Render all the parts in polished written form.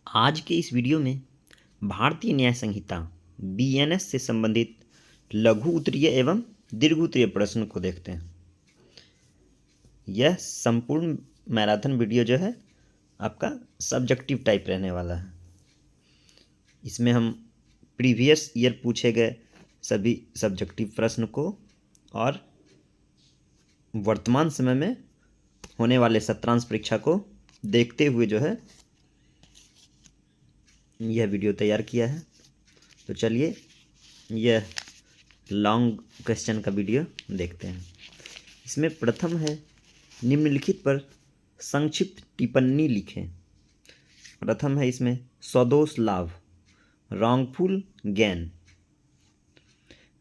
आज के इस वीडियो में भारतीय न्याय संहिता बीएनएस से संबंधित लघु उत्तरीय एवं दीर्घ उत्तरीय प्रश्न को देखते हैं। यह संपूर्ण मैराथन वीडियो जो है आपका सब्जेक्टिव टाइप रहने वाला है। इसमें हम प्रीवियस ईयर पूछे गए सभी सब्जेक्टिव प्रश्न को और वर्तमान समय में होने वाले सत्रांश परीक्षा को देखते हुए जो है यह वीडियो तैयार किया है। तो चलिए यह लॉन्ग क्वेश्चन का वीडियो देखते हैं। इसमें प्रथम है, निम्नलिखित पर संक्षिप्त टिप्पणी लिखें। प्रथम है इसमें सदोष लाभ, रॉन्गफुल गेन।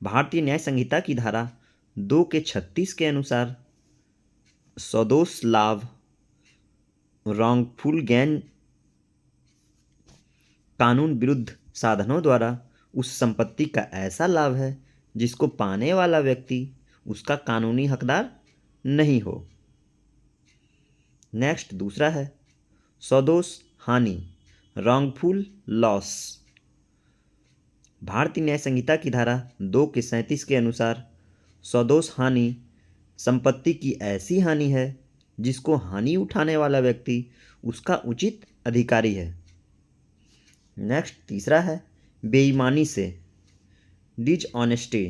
भारतीय न्याय संहिता की धारा 2 के 36 के अनुसार सदोष लाभ, रॉन्गफुल गेन कानून विरुद्ध साधनों द्वारा उस संपत्ति का ऐसा लाभ है जिसको पाने वाला व्यक्ति उसका कानूनी हकदार नहीं हो। नेक्स्ट दूसरा है सदोष हानि, रॉन्गफुल लॉस। भारतीय न्याय संहिता की धारा 2 के 37 के अनुसार सदोष हानि संपत्ति की ऐसी हानि है जिसको हानि उठाने वाला व्यक्ति उसका उचित अधिकारी है। नेक्स्ट तीसरा है बेईमानी से, डिसऑनेस्टी।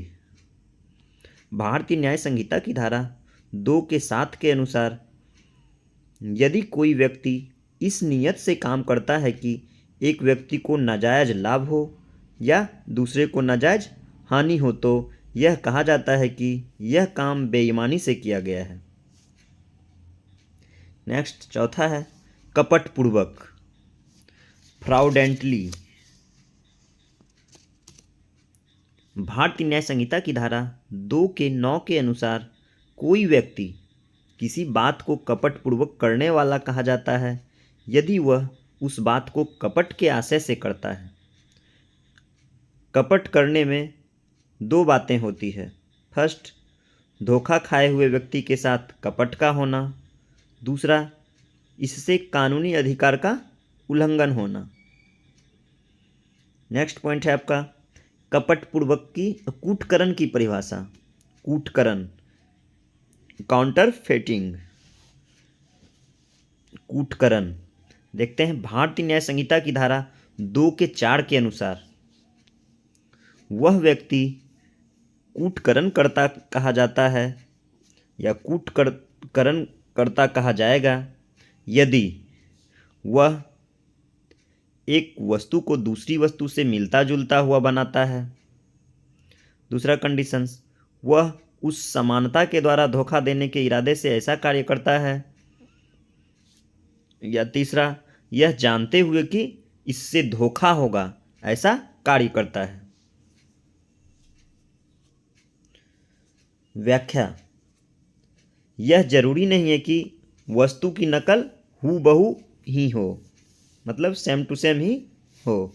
भारतीय न्याय संहिता की धारा 2 के 7 के अनुसार यदि कोई व्यक्ति इस नियत से काम करता है कि एक व्यक्ति को नाजायज लाभ हो या दूसरे को नाजायज हानि हो तो यह कहा जाता है कि यह काम बेईमानी से किया गया है। नेक्स्ट चौथा है कपटपूर्वक, फ्रॉडेंटली। भारतीय न्याय संहिता की धारा 2 के 9 के अनुसार कोई व्यक्ति किसी बात को कपटपूर्वक करने वाला कहा जाता है यदि वह उस बात को कपट के आशय से करता है। कपट करने में 2 बातें होती है। फर्स्ट, धोखा खाए हुए व्यक्ति के साथ कपट का होना। दूसरा, इससे कानूनी अधिकार का उल्लंघन होना। नेक्स्ट पॉइंट है आपका कपटपूर्वक की कूटकरण की परिभाषा। कूटकरण, काउंटरफेटिंग। कूटकरण देखते हैं। भारतीय न्याय संहिता की धारा 2 के 4 के अनुसार वह व्यक्ति कूटकरण करता कहा जाता है या कूटकरण करता कहा जाएगा यदि वह एक वस्तु को दूसरी वस्तु से मिलता जुलता हुआ बनाता है। दूसरा कंडीशंस, वह उस समानता के द्वारा धोखा देने के इरादे से ऐसा कार्य करता है। या तीसरा, यह जानते हुए कि इससे धोखा होगा ऐसा कार्य करता है। व्याख्या, यह जरूरी नहीं है कि वस्तु की नकल हूबहू ही हो, मतलब सेम टू सेम ही हो।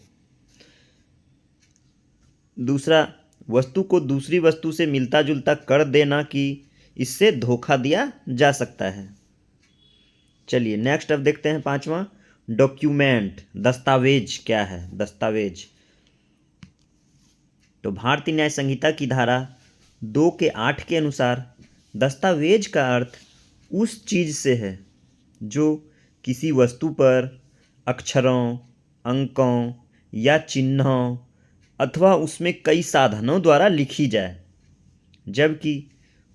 दूसरा, वस्तु को दूसरी वस्तु से मिलता जुलता कर देना कि इससे धोखा दिया जा सकता है। चलिए नेक्स्ट अब देखते हैं पांचवा, डॉक्यूमेंट, दस्तावेज क्या है। दस्तावेज तो भारतीय न्याय संहिता की धारा 2 के 8 के अनुसार दस्तावेज का अर्थ उस चीज से है जो किसी वस्तु पर अक्षरों, अंकों या चिन्हों अथवा उसमें कई साधनों द्वारा लिखी जाए, जबकि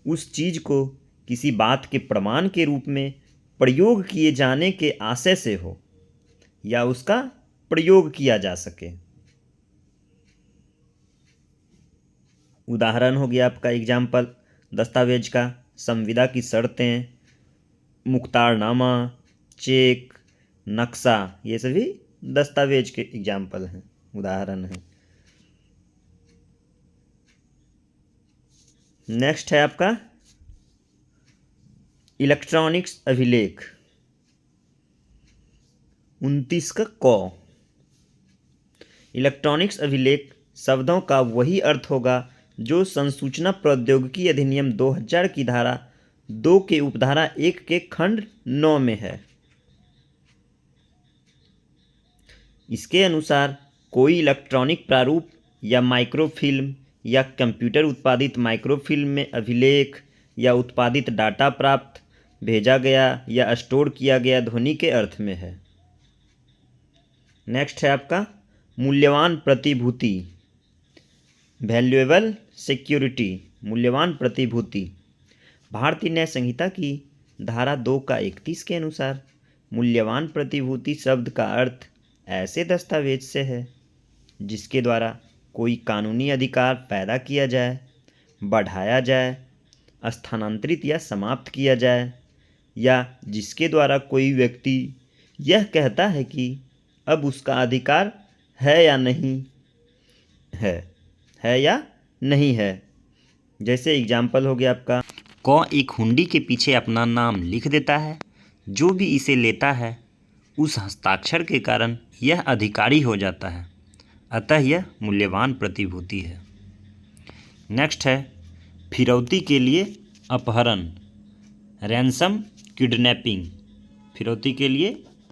उस चीज को किसी बात के प्रमाण के रूप में प्रयोग किए जाने के आशय से हो या उसका प्रयोग किया जा सके। उदाहरण हो गया आपका एग्जाम्पल दस्तावेज का संविदा की शर्तें, मुख्तारनामा, चेक, नक्शा, ये सभी दस्तावेज के एग्जाम्पल हैं, उदाहरण हैं। नेक्स्ट है आपका इलेक्ट्रॉनिक्स अभिलेख 29 का क। इलेक्ट्रॉनिक्स अभिलेख शब्दों का वही अर्थ होगा जो संसूचना प्रौद्योगिकी अधिनियम 2000 की धारा 2 के उपधारा 1 के खंड 9 में है। इसके अनुसार कोई इलेक्ट्रॉनिक प्रारूप या माइक्रोफिल्म या कंप्यूटर उत्पादित माइक्रोफिल्म में अभिलेख या उत्पादित डाटा प्राप्त, भेजा गया या स्टोर किया गया ध्वनि के अर्थ में है। नेक्स्ट है आपका मूल्यवान प्रतिभूति, वैल्यूएबल सिक्योरिटी, मूल्यवान प्रतिभूति। भारतीय न्याय संहिता की धारा 2 का 31 के अनुसार मूल्यवान प्रतिभूति शब्द का अर्थ ऐसे दस्तावेज से है जिसके द्वारा कोई कानूनी अधिकार पैदा किया जाए, बढ़ाया जाए, स्थानांतरित या समाप्त किया जाए, या जिसके द्वारा कोई व्यक्ति यह कहता है कि अब उसका अधिकार है या नहीं है। जैसे एग्जाम्पल हो गया आपका, एक हुंडी के पीछे अपना नाम लिख देता है, जो भी इसे लेता है उस हस्ताक्षर के कारण यह अधिकारी हो जाता है, अतः यह मूल्यवान प्रतिभूति है। नेक्स्ट है फिरौती के लिए अपहरण, रैंसम किडनैपिंग, फिरौती के लिए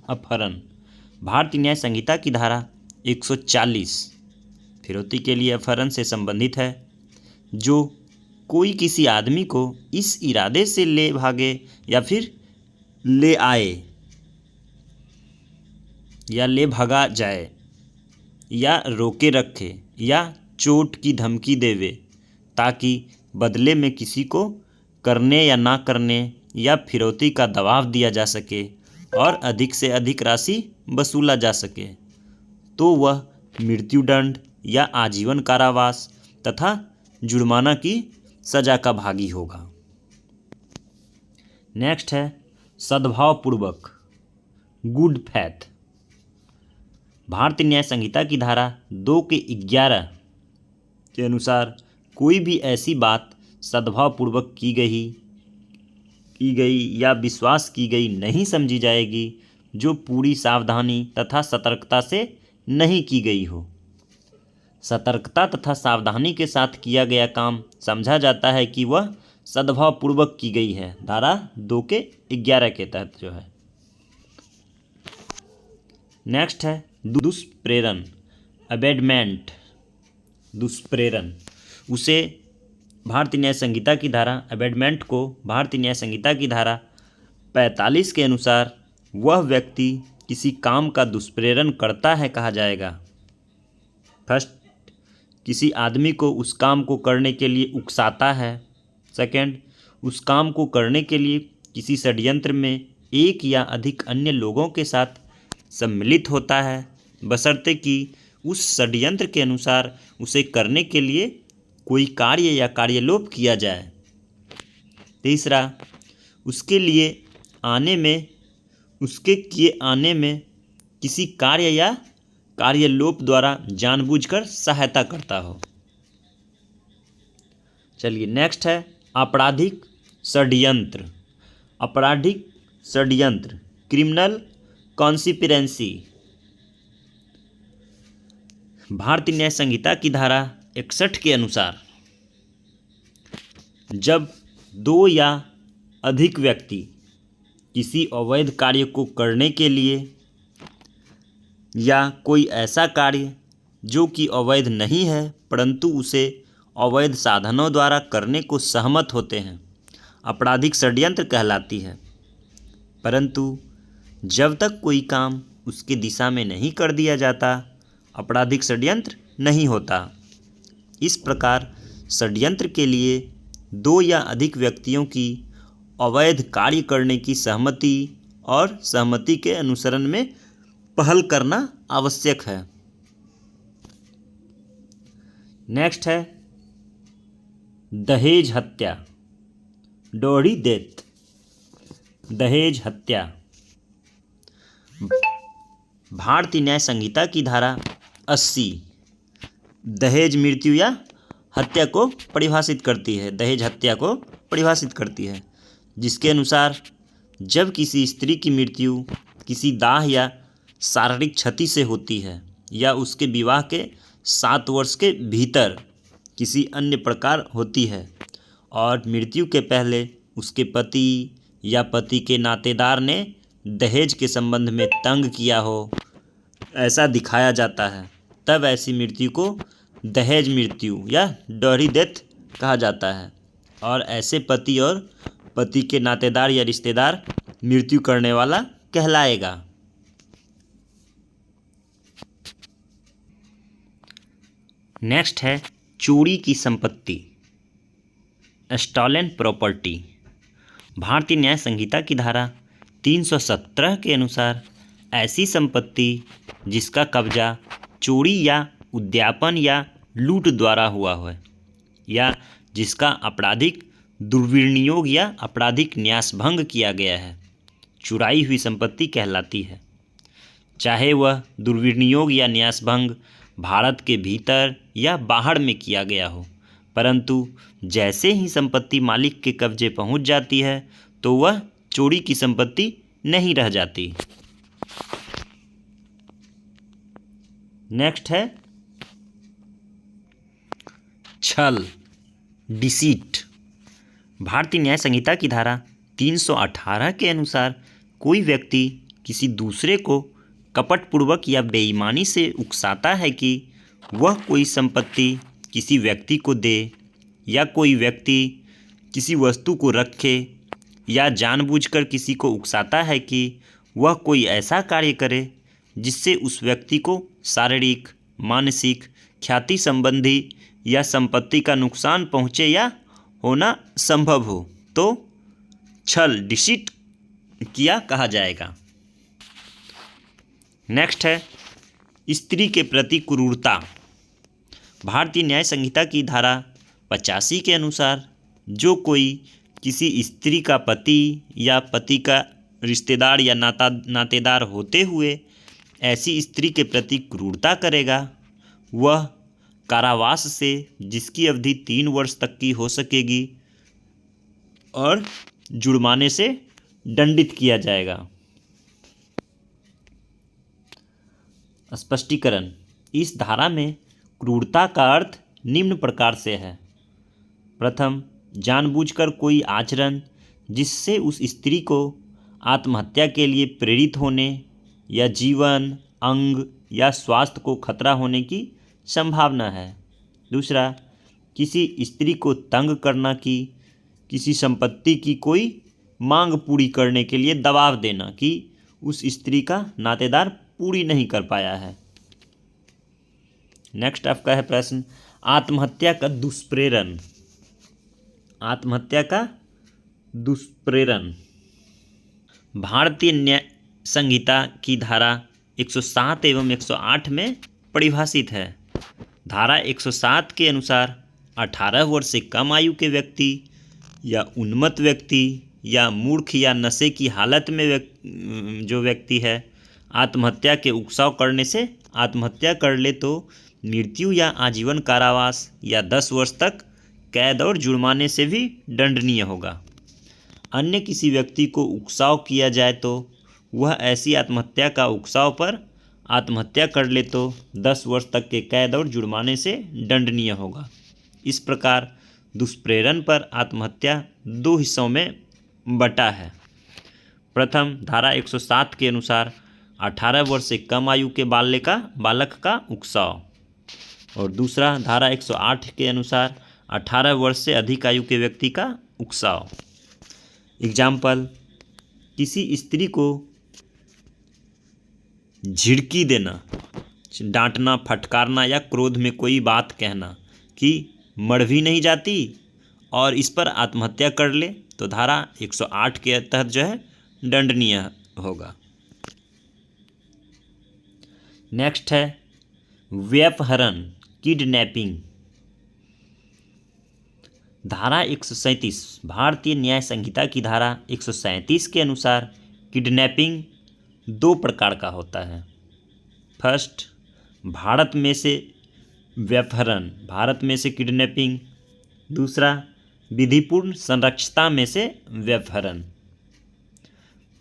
अपहरण। भारतीय न्याय संहिता की धारा 140 फिरौती के लिए अपहरण से संबंधित है, जो कोई किसी आदमी को इस इरादे से ले भागे या फिर ले आए या ले भगा जाए या रोके रखे या चोट की धमकी देवे, ताकि बदले में किसी को करने या ना करने या फिरौती का दबाव दिया जा सके और अधिक से अधिक राशि वसूला जा सके, तो वह मृत्युदंड या आजीवन कारावास तथा जुर्माना की सजा का भागी होगा। नेक्स्ट है सद्भावपूर्वक, गुड फैथ। भारतीय न्याय संहिता की धारा 2 के 11 के अनुसार कोई भी ऐसी बात सद्भावपूर्वक की गई या विश्वास की गई नहीं समझी जाएगी जो पूरी सावधानी तथा सतर्कता से नहीं की गई हो। सतर्कता तथा सावधानी के साथ किया गया काम समझा जाता है कि वह सद्भावपूर्वक की गई है, धारा 2 के 11 के तहत जो है। नेक्स्ट है दुष्प्रेरण, अबेडमेंट, दुष्प्रेरण। उसे भारतीय न्याय संहिता की धारा अबेडमेंट को भारतीय न्याय संहिता की धारा 45 के अनुसार वह व्यक्ति किसी काम का दुष्प्रेरण करता है कहा जाएगा। फर्स्ट, किसी आदमी को उस काम को करने के लिए उकसाता है। सेकंड, उस काम को करने के लिए किसी षड्यंत्र में एक या अधिक अन्य लोगों के साथ सम्मिलित होता है, बशर्ते कि उस षड्यंत्र के अनुसार उसे करने के लिए कोई कार्य या कार्यलोप किया जाए। तीसरा, उसके किए आने में किसी कार्य या कार्यलोप द्वारा जानबूझकर सहायता करता हो। चलिए नेक्स्ट है आपराधिक षड्यंत्र। आपराधिक षड्यंत्र, क्रिमिनल कॉन्स्पिरेंसी। भारतीय न्याय संहिता की धारा 61 के अनुसार जब दो या अधिक व्यक्ति किसी अवैध कार्य को करने के लिए या कोई ऐसा कार्य जो कि अवैध नहीं है परंतु उसे अवैध साधनों द्वारा करने को सहमत होते हैं, आपराधिक षड्यंत्र कहलाती है। परंतु जब तक कोई काम उसके दिशा में नहीं कर दिया जाता, आपराधिक षड्यंत्र नहीं होता। इस प्रकार षड्यंत्र के लिए दो या अधिक व्यक्तियों की अवैध कार्य करने की सहमति और सहमति के अनुसरण में पहल करना आवश्यक है। नेक्स्ट है दहेज हत्या, डोहरी डेथ, दहेज हत्या। भारतीय न्याय संहिता की धारा 80 दहेज मृत्यु या हत्या को परिभाषित करती है, दहेज हत्या को परिभाषित करती है, जिसके अनुसार जब किसी स्त्री की मृत्यु किसी दाह या शारीरिक क्षति से होती है या उसके विवाह के 7 वर्ष के भीतर किसी अन्य प्रकार होती है और मृत्यु के पहले उसके पति या पति के नातेदार ने दहेज के संबंध में तंग किया हो ऐसा दिखाया जाता है, तब ऐसी मृत्यु को दहेज मृत्यु या डॉरी डेथ कहा जाता है। और ऐसे पति और पति के नातेदार या रिश्तेदार मृत्यु करने वाला कहलाएगा। नेक्स्ट है चोरी की संपत्ति, स्टॉलन प्रॉपर्टी। भारतीय न्याय संहिता की धारा 317 के अनुसार ऐसी संपत्ति जिसका कब्जा चोरी या उद्यापन या लूट द्वारा हुआ है या जिसका आपराधिक दुर्विनियोग या आपराधिक न्यासभंग किया गया है, चुराई हुई संपत्ति कहलाती है। चाहे वह दुर्विनियोग या न्यासभंग भारत के भीतर या बाहर में किया गया हो, परंतु जैसे ही संपत्ति मालिक के कब्जे पहुंच जाती है तो वह चोरी की संपत्ति नहीं रह जाती। नेक्स्ट है छल, डिसीट। भारतीय न्याय संहिता की धारा 318 के अनुसार कोई व्यक्ति किसी दूसरे को कपटपूर्वक या बेईमानी से उकसाता है कि वह कोई संपत्ति किसी व्यक्ति को दे या कोई व्यक्ति किसी वस्तु को रखे या जानबूझकर किसी को उकसाता है कि वह कोई ऐसा कार्य करे जिससे उस व्यक्ति को शारीरिक, मानसिक, ख्याति संबंधी या संपत्ति का नुकसान पहुँचे या होना संभव हो, तो छल, डिसीट किया कहा जाएगा। नेक्स्ट है स्त्री के प्रति क्रूरता। भारतीय न्याय संहिता की धारा 85 के अनुसार जो कोई किसी स्त्री का पति या पति का रिश्तेदार या नातेदार होते हुए ऐसी स्त्री के प्रति क्रूरता करेगा, वह कारावास से जिसकी अवधि 3 वर्ष तक की हो सकेगी और जुर्माने से दंडित किया जाएगा। स्पष्टीकरण, इस धारा में क्रूरता का अर्थ निम्न प्रकार से है। प्रथम, जानबूझकर कोई आचरण जिससे उस स्त्री को आत्महत्या के लिए प्रेरित होने या जीवन, अंग या स्वास्थ्य को खतरा होने की संभावना है। दूसरा, किसी स्त्री को तंग करना कि किसी संपत्ति की कोई मांग पूरी करने के लिए दबाव देना कि उस स्त्री का नातेदार पूरी नहीं कर पाया है। नेक्स्ट आपका है प्रश्न, आत्महत्या का दुष्प्रेरण। आत्महत्या का दुष्प्रेरण भारतीय न्याय संहिता की धारा 107 एवं 108 में परिभाषित है। धारा 107 के अनुसार 18 वर्ष से कम आयु के व्यक्ति या उन्मत्त व्यक्ति या मूर्ख या नशे की हालत में जो व्यक्ति है आत्महत्या के उकसाव करने से आत्महत्या कर ले तो मृत्यु या आजीवन कारावास या 10 वर्ष तक कैद और जुर्माने से भी दंडनीय होगा। अन्य किसी व्यक्ति को उकसाव किया जाए तो वह ऐसी आत्महत्या का उकसाव पर आत्महत्या कर ले तो 10 वर्ष तक के कैद और जुर्माने से दंडनीय होगा। इस प्रकार दुष्प्रेरण पर आत्महत्या 2 हिस्सों में बटा है। प्रथम, धारा 107 के अनुसार 18 वर्ष से कम आयु के बालक का उकसाव, और दूसरा धारा 108 के अनुसार 18 वर्ष से अधिक आयु के व्यक्ति का उकसाव। एग्जाम्पल, किसी स्त्री को झिड़की देना, डांटना, फटकारना या क्रोध में कोई बात कहना कि मर भी नहीं जाती और इस पर आत्महत्या कर ले तो धारा 108 के तहत जो है दंडनीय होगा। नेक्स्ट है व्यपहरण, किडनैपिंग। धारा 137 भारतीय न्याय संहिता की धारा 137 के अनुसार किडनैपिंग 2 प्रकार का होता है। फर्स्ट, भारत में से व्यपहरण, भारत में से किडनैपिंग। दूसरा, विधिपूर्ण संरक्षता में से व्यपहरण।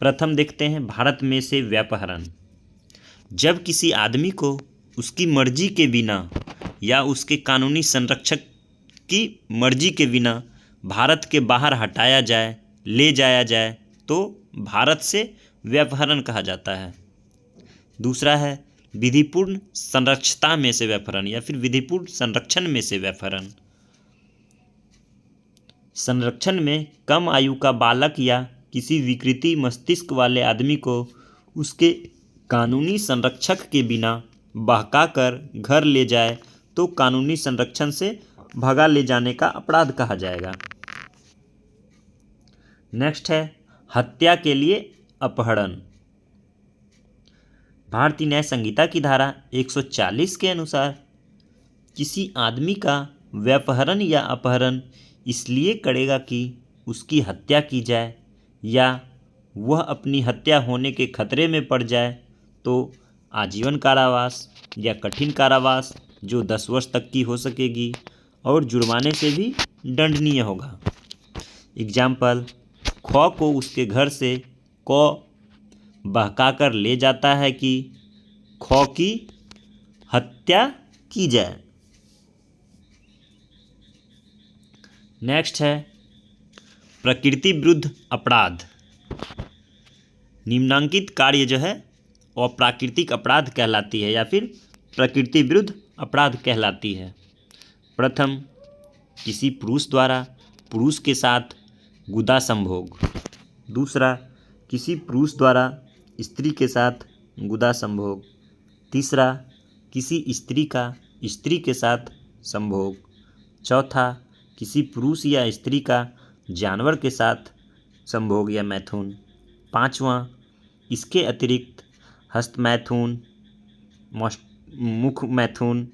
प्रथम देखते हैं भारत में से व्यपहरण। जब किसी आदमी को उसकी मर्जी के बिना या उसके कानूनी संरक्षक की मर्जी के बिना भारत के बाहर हटाया जाए, ले जाया जाए तो भारत से व्यपहरण कहा जाता है। दूसरा है विधिपूर्ण संरक्षता में से वैफरण या फिर विधिपूर्ण संरक्षण में से वैफरण। संरक्षण में कम आयु का बालक या किसी विकृति मस्तिष्क वाले आदमी को उसके कानूनी संरक्षक के बिना बहकाकर घर ले जाए तो कानूनी संरक्षण से भगा ले जाने का अपराध कहा जाएगा। नेक्स्ट है हत्या के लिए अपहरण। भारतीय न्याय संहिता की धारा 140 के अनुसार किसी आदमी का व्यपहरण या अपहरण इसलिए करेगा कि उसकी हत्या की जाए या वह अपनी हत्या होने के खतरे में पड़ जाए तो आजीवन कारावास या कठिन कारावास जो 10 वर्ष तक की हो सकेगी और जुर्माने से भी दंडनीय होगा। एग्जाम्पल, खौ को उसके घर से कौ बहकाकर ले जाता है कि खौ की हत्या की जाए। नेक्स्ट है प्रकृति विरुद्ध अपराध। निम्नांकित कार्य जो है अप्राकृतिक अपराध कहलाती है या फिर प्रकृति विरुद्ध अपराध कहलाती है। प्रथम, किसी पुरुष द्वारा पुरुष के साथ गुदा संभोग। दूसरा, किसी पुरुष द्वारा स्त्री के साथ गुदा संभोग। तीसरा, किसी स्त्री का स्त्री के साथ संभोग। चौथा, किसी पुरुष या स्त्री का जानवर के साथ संभोग या मैथुन। पांचवा, इसके अतिरिक्त हस्त मैथुन, मुख मैथुन,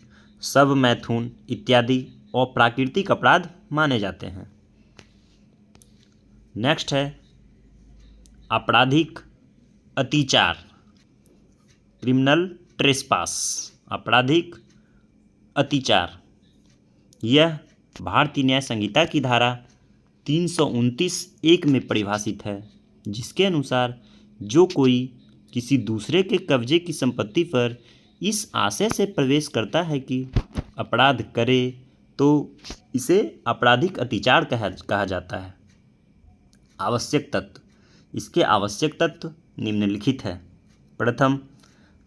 सब मैथुन इत्यादि अप्राकृतिक अपराध माने जाते हैं। नेक्स्ट है आपराधिक अतिचार, क्रिमिनल ट्रेसपास। आपराधिक अतिचार यह भारतीय न्याय संहिता की धारा 329(1) में परिभाषित है, जिसके अनुसार जो कोई किसी दूसरे के कब्जे की संपत्ति पर इस आशय से प्रवेश करता है कि अपराध करे तो इसे आपराधिक अतिचार कहा जाता है। आवश्यक तत्व, इसके आवश्यक तत्व निम्नलिखित है। प्रथम,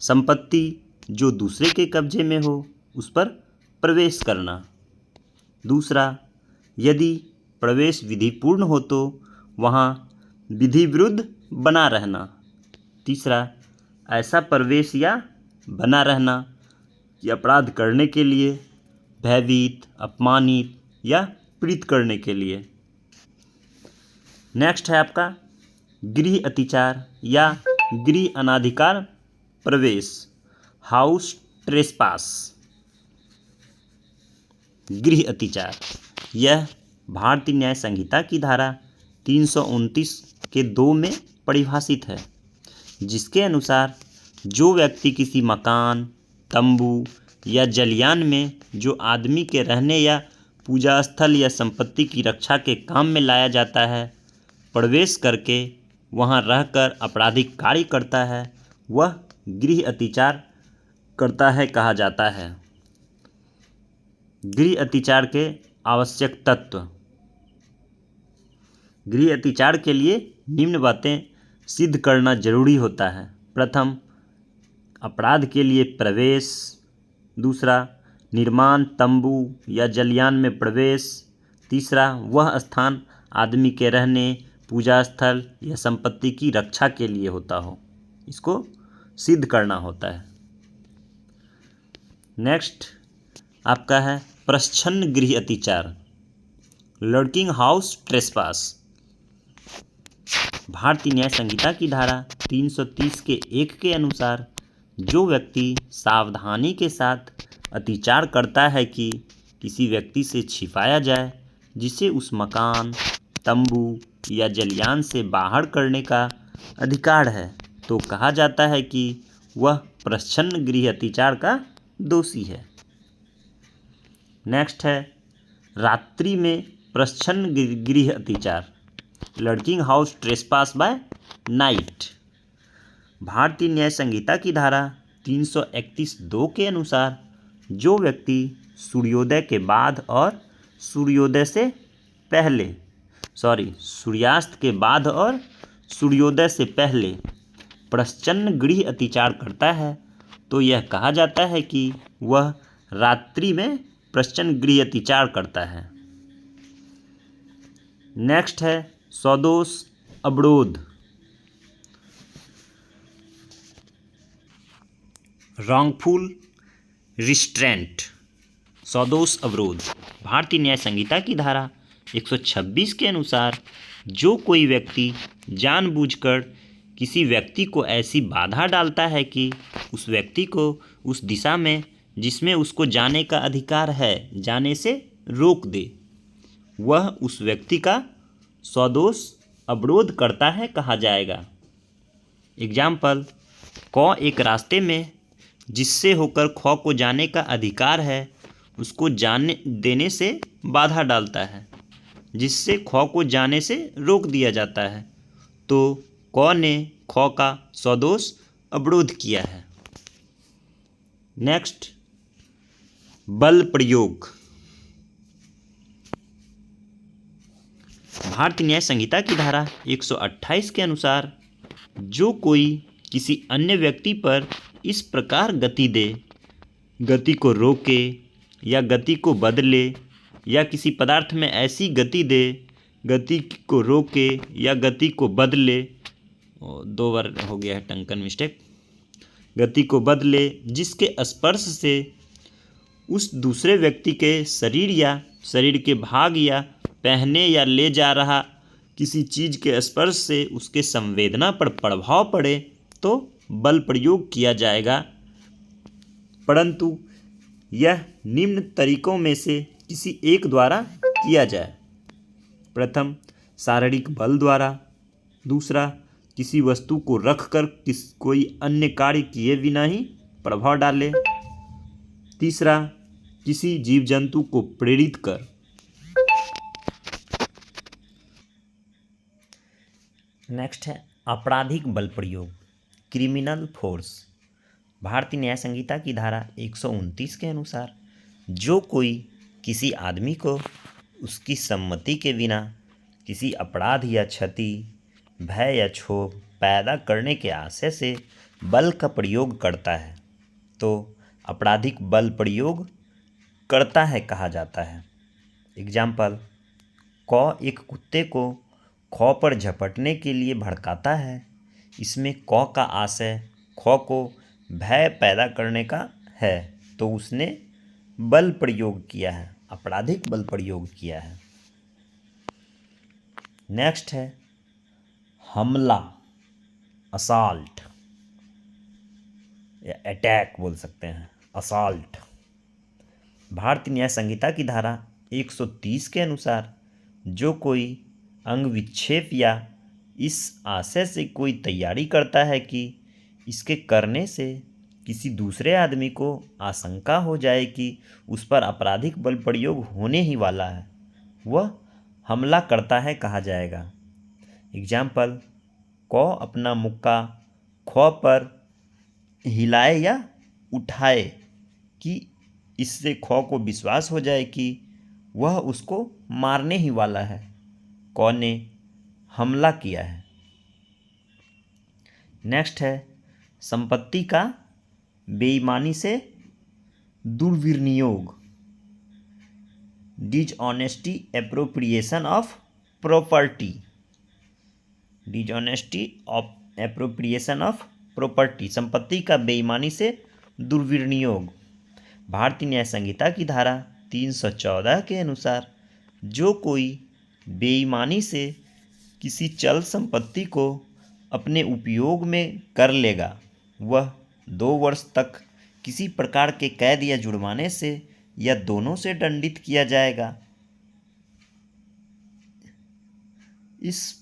संपत्ति जो दूसरे के कब्जे में हो उस पर प्रवेश करना। दूसरा, यदि प्रवेश विधिपूर्ण हो तो वहाँ विधि विरुद्ध बना रहना। तीसरा, ऐसा प्रवेश या बना रहना कि अपराध करने के लिए, भयभीत, अपमानित या पीड़ित करने के लिए। नेक्स्ट है आपका गृह अतिचार या गृह अनाधिकार प्रवेश, हाउस ट्रेसपास। गृह अतिचार यह भारतीय न्याय संहिता की धारा 329 के 2 में परिभाषित है, जिसके अनुसार जो व्यक्ति किसी मकान, तंबू या जलियान में जो आदमी के रहने या पूजा स्थल या संपत्ति की रक्षा के काम में लाया जाता है, प्रवेश करके वहां रहकर आपराधिक कार्य करता है, वह गृह अतिचार करता है कहा जाता है। गृह अतिचार के आवश्यक तत्व। गृह अतिचार के लिए निम्न बातें सिद्ध करना जरूरी होता है। प्रथम, अपराध के लिए प्रवेश। दूसरा, निर्माण, तंबू या जलियान में प्रवेश। तीसरा, वह स्थान आदमी के रहने, पूजा स्थल या संपत्ति की रक्षा के लिए होता हो, इसको सिद्ध करना होता है। नेक्स्ट आपका है प्रच्छन्न गृह अतिचार, लर्किंग हाउस ट्रेसपास। भारतीय न्याय संहिता की धारा 330 के 1 के अनुसार जो व्यक्ति सावधानी के साथ अतिचार करता है कि किसी व्यक्ति से छिपाया जाए जिसे उस मकान, तंबू या जलियान से बाहर करने का अधिकार है, तो कहा जाता है कि वह प्रच्छन्न गृह अतिचार का दोषी है। नेक्स्ट है रात्रि में प्रच्छन्न गृह अतिचार, lurking house trespass by night. Bharatiya Nyaya संहिता की धारा 331(2) के अनुसार जो व्यक्ति सूर्योदय के बाद और सूर्यास्त के बाद और सूर्योदय से पहले प्रच्छन्न गृह अतिचार करता है तो यह कहा जाता है कि वह रात्रि में प्रश्न गृह अतिचार करता है। नेक्स्ट है सदोष अवरोध। Wrongful restraint. सदोष अवरोध भारतीय न्याय संहिता की धारा 126 के अनुसार जो कोई व्यक्ति जानबूझकर किसी व्यक्ति को ऐसी बाधा डालता है कि उस व्यक्ति को उस दिशा में जिसमें उसको जाने का अधिकार है जाने से रोक दे, वह उस व्यक्ति का सदोष अवरोध करता है कहा जाएगा। एग्जाम्पल, क एक रास्ते में जिससे होकर ख को जाने का अधिकार है उसको जाने देने से बाधा डालता है, जिससे ख को जाने से रोक दिया जाता है, तो क ने ख का सदोष अवरोध किया है। नेक्स्ट, बल प्रयोग। भारतीय न्याय संहिता की धारा 128 के अनुसार जो कोई किसी अन्य व्यक्ति पर इस प्रकार गति दे, गति को रोके या गति को बदले या किसी पदार्थ में ऐसी गति दे, गति को रोके या गति को बदले, 2 बार हो गया है टंकन मिस्टेक, गति को बदले जिसके स्पर्श से उस दूसरे व्यक्ति के शरीर या शरीर के भाग या पहने या ले जा रहा किसी चीज़ के स्पर्श से उसके संवेदना पर प्रभाव पड़े तो बल प्रयोग किया जाएगा, परंतु यह निम्न तरीकों में से किसी एक द्वारा किया जाए। प्रथम, शारीरिक बल द्वारा। दूसरा, किसी वस्तु को रखकर कोई अन्य कार्य किए बिना ही प्रभाव डाले। तीसरा, किसी जीव जंतु को प्रेरित कर। नेक्स्ट है आपराधिक बल प्रयोग, क्रिमिनल फोर्स। भारतीय न्याय संहिता की धारा 129 के अनुसार जो कोई किसी आदमी को उसकी सम्मति के बिना किसी अपराध या क्षति, भय या क्षोभ पैदा करने के आशय से बल का प्रयोग करता है तो आपराधिक बल प्रयोग करता है कहा जाता है। एग्जाम्पल, क एक कुत्ते को ख पर झपटने के लिए भड़काता है। इसमें क का आशय ख को भय पैदा करने का है तो उसने बल प्रयोग किया है, आपराधिक बल प्रयोग किया है। नेक्स्ट है हमला, असाल्ट या अटैक बोल सकते हैं, असाल्ट। भारतीय न्याय संहिता की धारा 130 के अनुसार जो कोई अंग विक्षेप या इस आशय से कोई तैयारी करता है कि इसके करने से किसी दूसरे आदमी को आशंका हो जाए कि उस पर आपराधिक बल प्रयोग होने ही वाला है, वह हमला करता है कहा जाएगा। एग्जाम्पल, क अपना मुक्का ख पर हिलाए या उठाए कि इससे ख को विश्वास हो जाए कि वह उसको मारने ही वाला है, क ने हमला किया है। नेक्स्ट है संपत्ति का बेईमानी से दुर्विनियोग, dishonesty appropriation of property, dishonesty of appropriation of property, संपत्ति का बेईमानी से दुर्विनियोग। भारतीय न्याय संहिता की धारा 314 के अनुसार जो कोई बेईमानी से किसी चल संपत्ति को अपने उपयोग में कर लेगा वह 2 वर्ष तक किसी प्रकार के कैद या जुर्माने से या दोनों से दंडित किया जाएगा। इस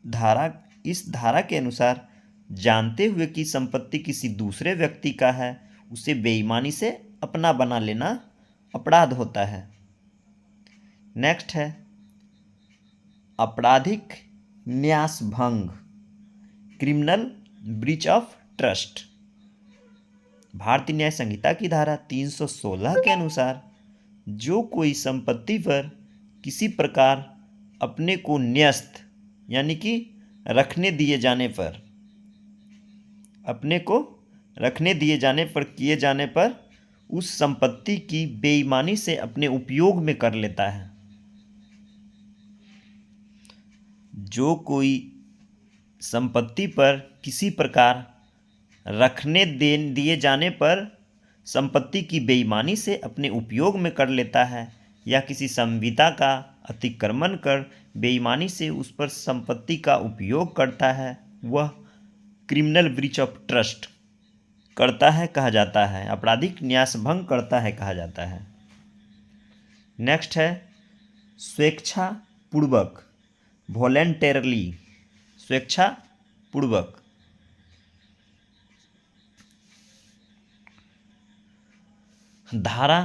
धारा के अनुसार जानते हुए कि संपत्ति किसी दूसरे व्यक्ति का है उसे बेईमानी से अपना बना लेना अपराध होता है। नेक्स्ट है आपराधिक न्यास भंग, क्रिमिनल ब्रीच ऑफ ट्रस्ट। भारतीय न्याय संहिता की धारा 316 के अनुसार जो कोई संपत्ति पर किसी प्रकार अपने को न्यस्त यानी कि रखने दिए जाने पर अपने को रखने दिए जाने पर किए जाने पर उस संपत्ति की बेईमानी से अपने उपयोग में कर लेता है। जो कोई संपत्ति पर किसी प्रकार रखने दिए जाने पर संपत्ति की बेईमानी से अपने उपयोग में कर लेता है या किसी संविदा का अतिक्रमण कर बेईमानी से उस पर संपत्ति का उपयोग करता है, वह क्रिमिनल ब्रीच ऑफ ट्रस्ट करता है कहा जाता है, आपराधिक न्यासभंग करता है कहा जाता है। नेक्स्ट है स्वेच्छापूर्वक, वॉलेंटरली, स्वेच्छापूर्वक। धारा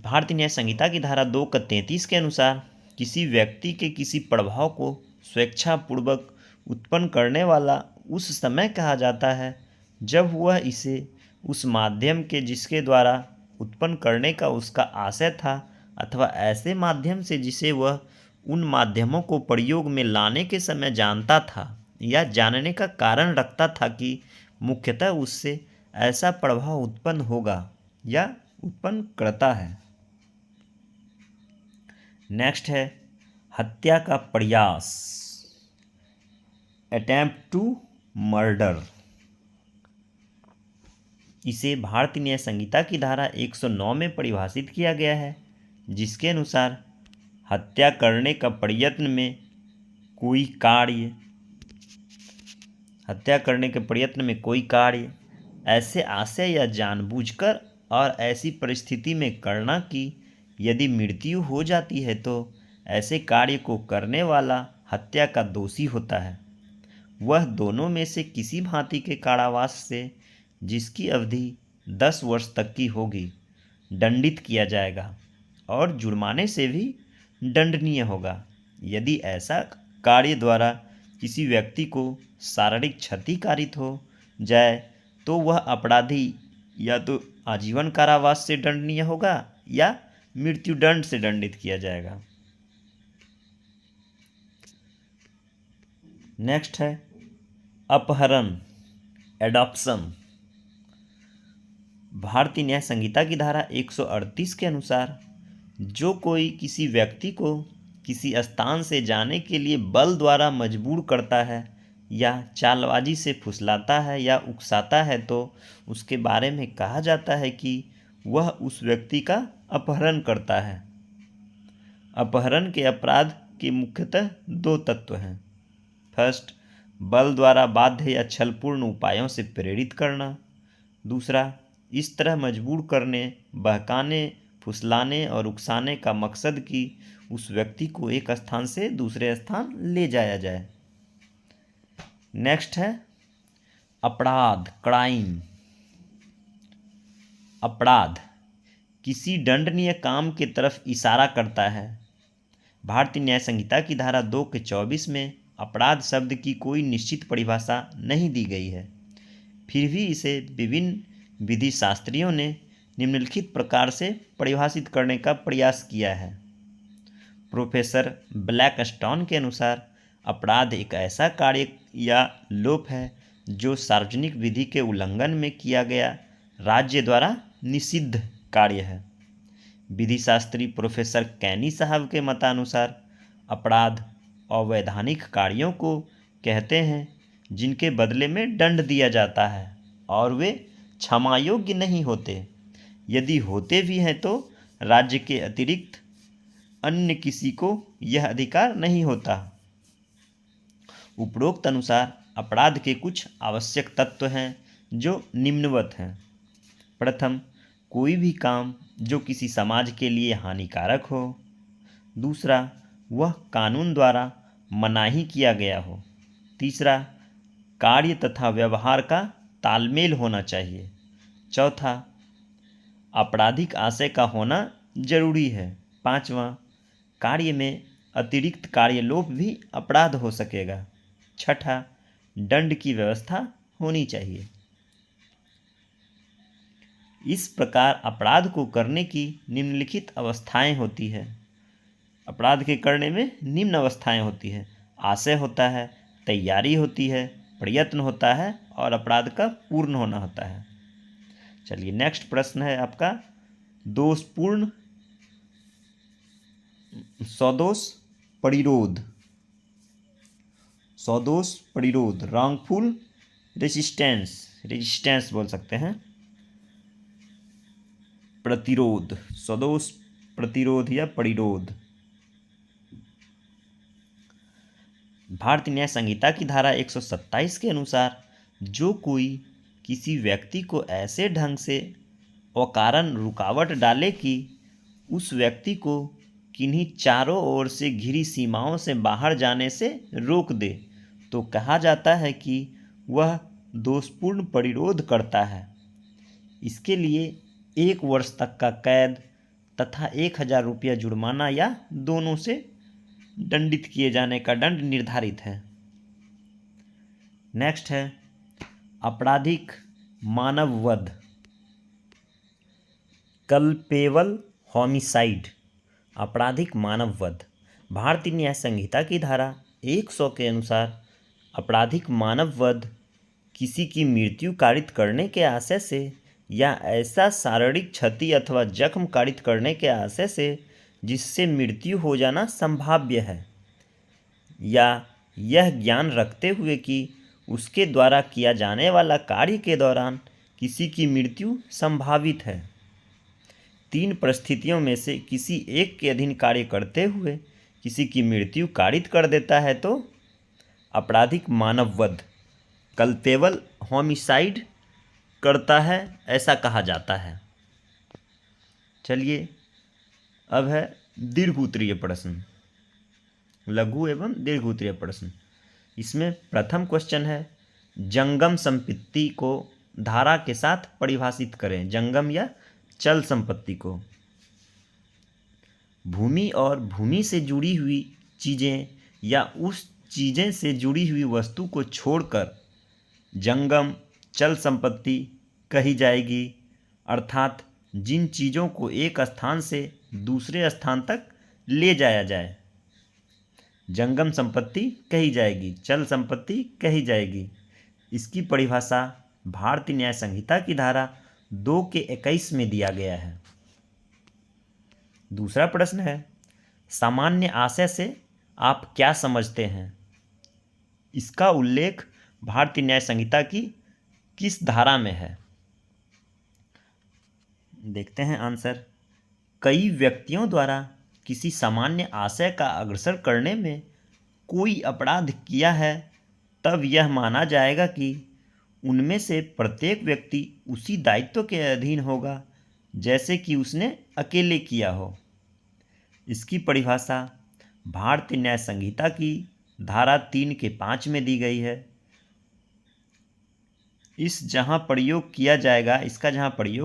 भारतीय न्याय संहिता की धारा 2 का 33 के अनुसार किसी व्यक्ति के किसी प्रभाव को स्वेच्छापूर्वक उत्पन्न करने वाला उस समय कहा जाता है जब वह इसे उस माध्यम के जिसके द्वारा उत्पन्न करने का उसका आशय था अथवा ऐसे माध्यम से जिसे वह उन माध्यमों को प्रयोग में लाने के समय जानता था या जानने का कारण रखता था कि मुख्यतः उससे ऐसा प्रभाव उत्पन्न होगा या उत्पन्न करता है। नेक्स्ट है हत्या का प्रयास, अटेम्प्ट टू मर्डर। इसे भारतीय न्याय संहिता की धारा 109 में परिभाषित किया गया है, जिसके अनुसार हत्या करने का प्रयत्न में कोई कार्य ऐसे आशय या जानबूझकर और ऐसी परिस्थिति में करना कि यदि मृत्यु हो जाती है तो ऐसे कार्य को करने वाला हत्या का दोषी होता है। वह दोनों में से किसी भांति के कारावास से, जिसकी अवधि 10 वर्ष तक की होगी, दंडित किया जाएगा और जुर्माने से भी दंडनीय होगा। यदि ऐसा कार्य द्वारा किसी व्यक्ति को शारीरिक क्षति कारित हो जाए तो वह अपराधी या तो आजीवन कारावास से दंडनीय होगा या मृत्युदंड से दंडित किया जाएगा। नेक्स्ट है अपहरण, एडॉप्शन। भारतीय न्याय संहिता की धारा 138 के अनुसार जो कोई किसी व्यक्ति को किसी स्थान से जाने के लिए बल द्वारा मजबूर करता है या चालबाजी से फुसलाता है या उकसाता है तो उसके बारे में कहा जाता है कि वह उस व्यक्ति का अपहरण करता है। अपहरण के अपराध के मुख्यतः 2 तत्व हैं। फर्स्ट, बल द्वारा बाध्य या छलपूर्ण उपायों से प्रेरित करना। दूसरा, इस तरह मजबूर करने, बहकाने, फुसलाने और उकसाने का मकसद कि उस व्यक्ति को एक स्थान से दूसरे स्थान ले जाया जाए। नेक्स्ट है अपराध, क्राइम। अपराध किसी दंडनीय काम की तरफ इशारा करता है। भारतीय न्याय संहिता की धारा 2 के 24 में अपराध शब्द की कोई निश्चित परिभाषा नहीं दी गई है, फिर भी इसे विभिन्न विधि शास्त्रियों ने निम्नलिखित प्रकार से परिभाषित करने का प्रयास किया है। प्रोफेसर ब्लैकस्टोन के अनुसार अपराध एक ऐसा कार्य या लोप है जो सार्वजनिक विधि के उल्लंघन में किया गया राज्य द्वारा निषिद्ध कार्य है। विधि शास्त्री प्रोफेसर कैनी साहब के मतानुसार अपराध अवैधानिक कार्यों को कहते हैं जिनके बदले में दंड दिया जाता है और वे क्षमा योग्य नहीं होते। यदि होते भी हैं तो राज्य के अतिरिक्त अन्य किसी को यह अधिकार नहीं होता। उपरोक्त अनुसार अपराध के कुछ आवश्यक तत्व हैं जो निम्नवत हैं। प्रथम, कोई भी काम जो किसी समाज के लिए हानिकारक हो। दूसरा, वह कानून द्वारा मनाही किया गया हो। तीसरा, कार्य तथा व्यवहार का तालमेल होना चाहिए। चौथा, आपराधिक आशय का होना जरूरी है। पांचवा, कार्य में अतिरिक्त कार्यलोप भी अपराध हो सकेगा। छठा, दंड की व्यवस्था होनी चाहिए। इस प्रकार अपराध को करने की निम्नलिखित अवस्थाएं होती है। अपराध के करने में निम्न अवस्थाएं होती है। आशय होता है, तैयारी होती है, प्रयत्न होता है और अपराध का पूर्ण होना होता है। चलिए नेक्स्ट प्रश्न है आपका दोषपूर्ण सदोष परिरोध, सदोष परिरोध रॉन्गफुल रेजिस्टेंस, रेजिस्टेंस बोल सकते हैं, प्रतिरोध, सदोष प्रतिरोध या परिरोध। भारतीय न्याय संहिता की धारा 127 के अनुसार जो कोई किसी व्यक्ति को ऐसे ढंग से अकारण रुकावट डाले कि उस व्यक्ति को किन्हीं चारों ओर से घिरी सीमाओं से बाहर जाने से रोक दे तो कहा जाता है कि वह दोषपूर्ण परिरोध करता है। इसके लिए 1 वर्ष तक का कैद तथा 1000 रुपया जुर्माना या दोनों से दंडित किए जाने का दंड निर्धारित है। नेक्स्ट है आपराधिक मानव वध, कल्पेबल होमिसाइड, आपराधिक मानव वध। भारतीय न्याय संहिता की धारा 100 के अनुसार आपराधिक मानव वध किसी की मृत्यु कारित करने के आशय से या ऐसा शारीरिक क्षति अथवा जख्म कारित करने के आशय से जिससे मृत्यु हो जाना संभाव्य है, या यह ज्ञान रखते हुए कि उसके द्वारा किया जाने वाला कार्य के दौरान किसी की मृत्यु संभावित है। 3 परिस्थितियों में से किसी एक के अधीन कार्य करते हुए किसी की मृत्यु कारित कर देता है तो आपराधिक मानव वध, कल्पेबल होमिसाइड करता है, ऐसा कहा जाता है। चलिए अब है दीर्घ उत्तरीय प्रश्न, लघु एवं दीर्घ उत्तरीय प्रश्न। इसमें प्रथम क्वेश्चन है जंगम संपत्ति को धारा के साथ परिभाषित करें। जंगम या चल संपत्ति को भूमि और भूमि से जुड़ी हुई चीज़ें या उस चीज़ें से जुड़ी हुई वस्तु को छोड़कर जंगम चल संपत्ति कही जाएगी, अर्थात जिन चीज़ों को एक स्थान से दूसरे स्थान तक ले जाया जाए जंगम संपत्ति कही जाएगी, चल संपत्ति कही जाएगी। इसकी परिभाषा भारतीय न्याय संहिता की धारा 2 के 21 में दिया गया है। दूसरा प्रश्न है सामान्य आशय से आप क्या समझते हैं? इसका उल्लेख भारतीय न्याय संहिता की किस धारा में है? देखते हैं आंसर। कई व्यक्तियों द्वारा किसी सामान्य आशय का अग्रसर करने में कोई अपराध किया है तब यह माना जाएगा कि उनमें से प्रत्येक व्यक्ति उसी दायित्व के अधीन होगा जैसे कि उसने अकेले किया हो। इसकी परिभाषा भारतीय न्याय संहिता की धारा 3 के 5 में दी गई है। इसका जहाँ प्रयोग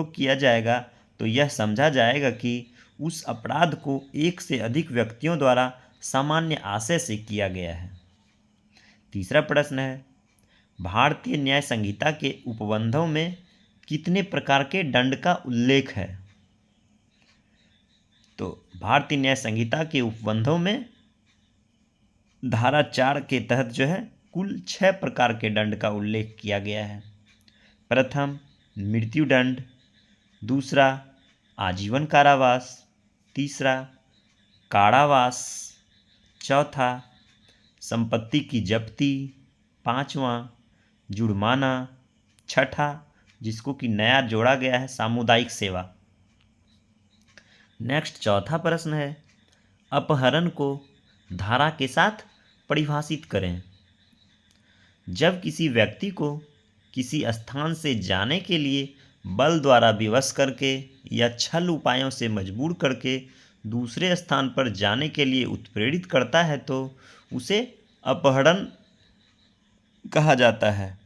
किया जाएगा तो यह समझा जाएगा कि उस अपराध को एक से अधिक व्यक्तियों द्वारा सामान्य आशय से किया गया है। तीसरा प्रश्न है भारतीय न्याय संहिता के उपबंधों में कितने प्रकार के दंड का उल्लेख है? तो भारतीय न्याय संहिता के उपबंधों में धारा 4 के तहत जो है कुल 6 प्रकार के दंड का उल्लेख किया गया है। प्रथम मृत्युदंड, दूसरा आजीवन कारावास, तीसरा कारावास, चौथा संपत्ति की जब्ती, पांचवा जुर्माना, छठा जिसको कि नया जोड़ा गया है सामुदायिक सेवा। नेक्स्ट चौथा प्रश्न है अपहरण को धारा के साथ परिभाषित करें। जब किसी व्यक्ति को किसी स्थान से जाने के लिए बल द्वारा विवश करके या छल उपायों से मजबूर करके दूसरे स्थान पर जाने के लिए उत्प्रेरित करता है तो उसे अपहरण कहा जाता है।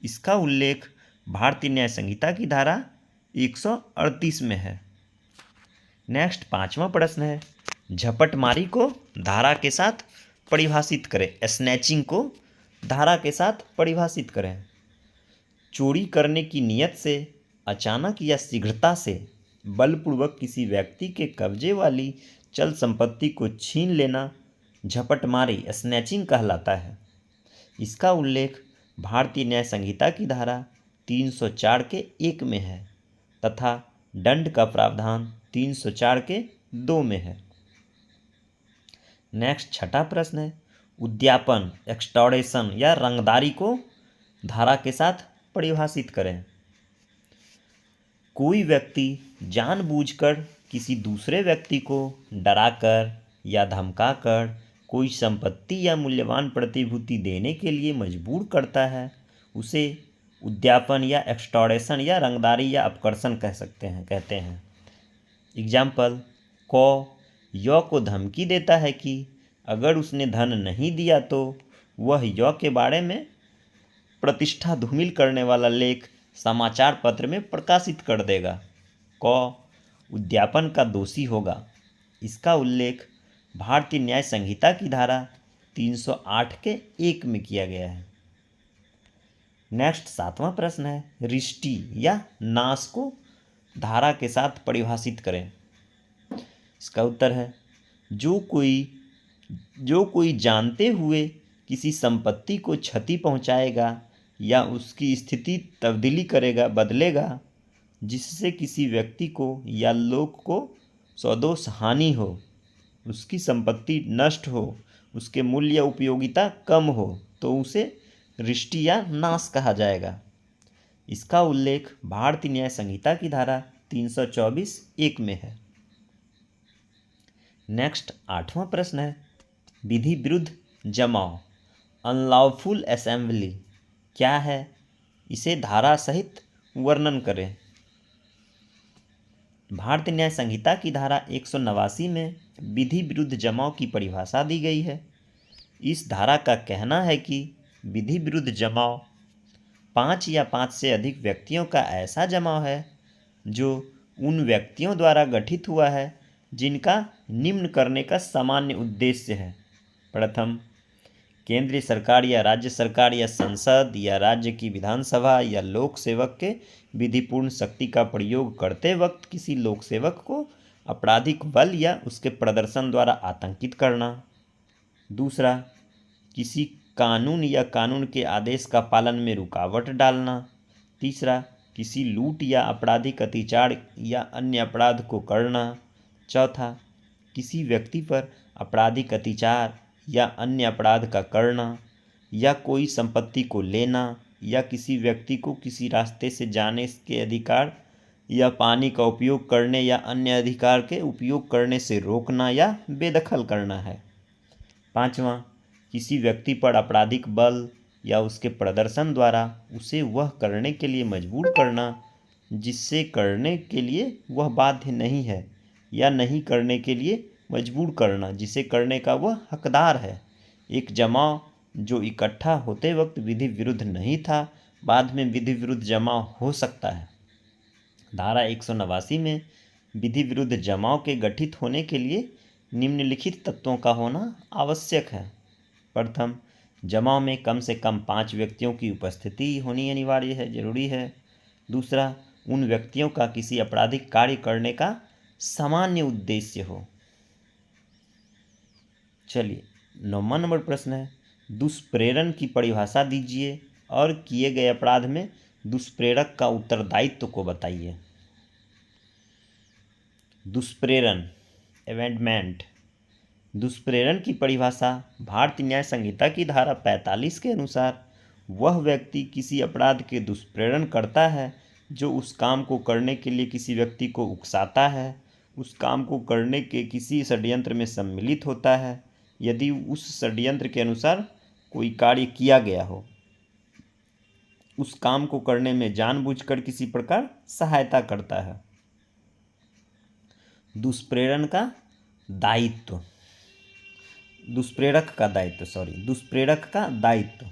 इसका उल्लेख भारतीय न्याय संहिता की धारा 138 में है। नेक्स्ट पांचवा प्रश्न है झपटमारी को धारा के साथ परिभाषित करें। स्नैचिंग को धारा के साथ परिभाषित करें। चोरी करने की नियत से अचानक या शीघ्रता से बलपूर्वक किसी व्यक्ति के कब्जे वाली चल संपत्ति को छीन लेना झपटमारी स्नैचिंग कहलाता है। इसका उल्लेख भारतीय न्याय संहिता की धारा 304 के 1 में है। तथा दंड का प्रावधान 304 के 2 में है। नेक्स्ट छठा प्रश्न है, उद्यापन एक्सटॉर्शन या रंगदारी को धारा के साथ परिभाषित करें। कोई व्यक्ति जानबूझकर किसी दूसरे व्यक्ति को डराकर या धमकाकर कोई संपत्ति या मूल्यवान प्रतिभूति देने के लिए मजबूर करता है, उसे उद्यापन या एक्सटॉर्शन या रंगदारी या अपकर्षण कहते हैं। एग्जाम्पल, य को धमकी देता है कि अगर उसने धन नहीं दिया तो वह य के बारे में प्रतिष्ठा धूमिल करने वाला लेख समाचार पत्र में प्रकाशित कर देगा। क उद्यापन का दोषी होगा। इसका उल्लेख भारतीय न्याय संहिता की धारा 308 के 1 में किया गया है। नेक्स्ट सातवां प्रश्न है, रिष्टि या नाश को धारा के साथ परिभाषित करें। इसका उत्तर है, जो कोई जानते हुए किसी संपत्ति को क्षति पहुंचाएगा या उसकी स्थिति तब्दीली बदलेगा जिससे किसी व्यक्ति को या लोग को सदोष हानि हो, उसकी संपत्ति नष्ट हो, उसके मूल्य या उपयोगिता कम हो, तो उसे रिष्टि या नाश कहा जाएगा। इसका उल्लेख भारतीय न्याय संहिता की धारा 324(1) में है। नेक्स्ट आठवां प्रश्न है, विधि विरुद्ध जमाव अनलॉफुल असेंबली क्या है, इसे धारा सहित वर्णन करें। भारतीय न्याय संहिता की धारा 189 में विधि विरुद्ध जमाव की परिभाषा दी गई है। इस धारा का कहना है कि विधि विरुद्ध जमाव 5 या 5 से अधिक व्यक्तियों का ऐसा जमाव है जो उन व्यक्तियों द्वारा गठित हुआ है जिनका निम्न करने का सामान्य उद्देश्य है। प्रथम, केंद्रीय सरकार या राज्य सरकार या संसद या राज्य की विधानसभा या लोक सेवक के विधिपूर्ण शक्ति का प्रयोग करते वक्त किसी लोक सेवक को आपराधिक बल या उसके प्रदर्शन द्वारा आतंकित करना। दूसरा, किसी कानून या कानून के आदेश का पालन में रुकावट डालना। तीसरा, किसी लूट या आपराधिक अत्याचार या अन्य अपराध को करना। चौथा, किसी व्यक्ति पर आपराधिक अत्याचार या अन्य अपराध का करना या कोई संपत्ति को लेना या किसी व्यक्ति को किसी रास्ते से जाने के अधिकार या पानी का उपयोग करने या अन्य अधिकार के उपयोग करने से रोकना या बेदखल करना है। पांचवा, किसी व्यक्ति पर आपराधिक बल या उसके प्रदर्शन द्वारा उसे वह करने के लिए मजबूर करना जिससे करने के लिए वह बाध्य नहीं है या नहीं करने के लिए मजबूर करना जिसे करने का वह हकदार है। एक जमाव जो इकट्ठा होते वक्त विधि विरुद्ध नहीं था, बाद में विधि विरुद्ध जमाव हो सकता है। धारा 189 में विधि विरुद्ध जमाव के गठित होने के लिए निम्नलिखित तत्वों का होना आवश्यक है। प्रथम, जमाव में कम से कम 5 व्यक्तियों की उपस्थिति होनी अनिवार्य है, जरूरी है। दूसरा, उन व्यक्तियों का किसी आपराधिक कार्य करने का सामान्य उद्देश्य हो। चलिए 9वां नंबर प्रश्न है, दुष्प्रेरण की परिभाषा दीजिए और किए गए अपराध में दुष्प्रेरक का उत्तरदायित्व को बताइए। दुष्प्रेरण एवेंटमेंट। दुष्प्रेरण की परिभाषा भारतीय न्याय संहिता की धारा 45 के अनुसार वह व्यक्ति किसी अपराध के दुष्प्रेरण करता है जो उस काम को करने के लिए किसी व्यक्ति को उकसाता है, उस काम को करने के किसी षड्यंत्र में सम्मिलित होता है, यदि उस षड्यंत्र के अनुसार कोई कार्य किया गया हो, उस काम को करने में जानबूझकर किसी प्रकार सहायता करता है। दुष्प्रेरण का दायित्व, दुष्प्रेरक का दायित्व।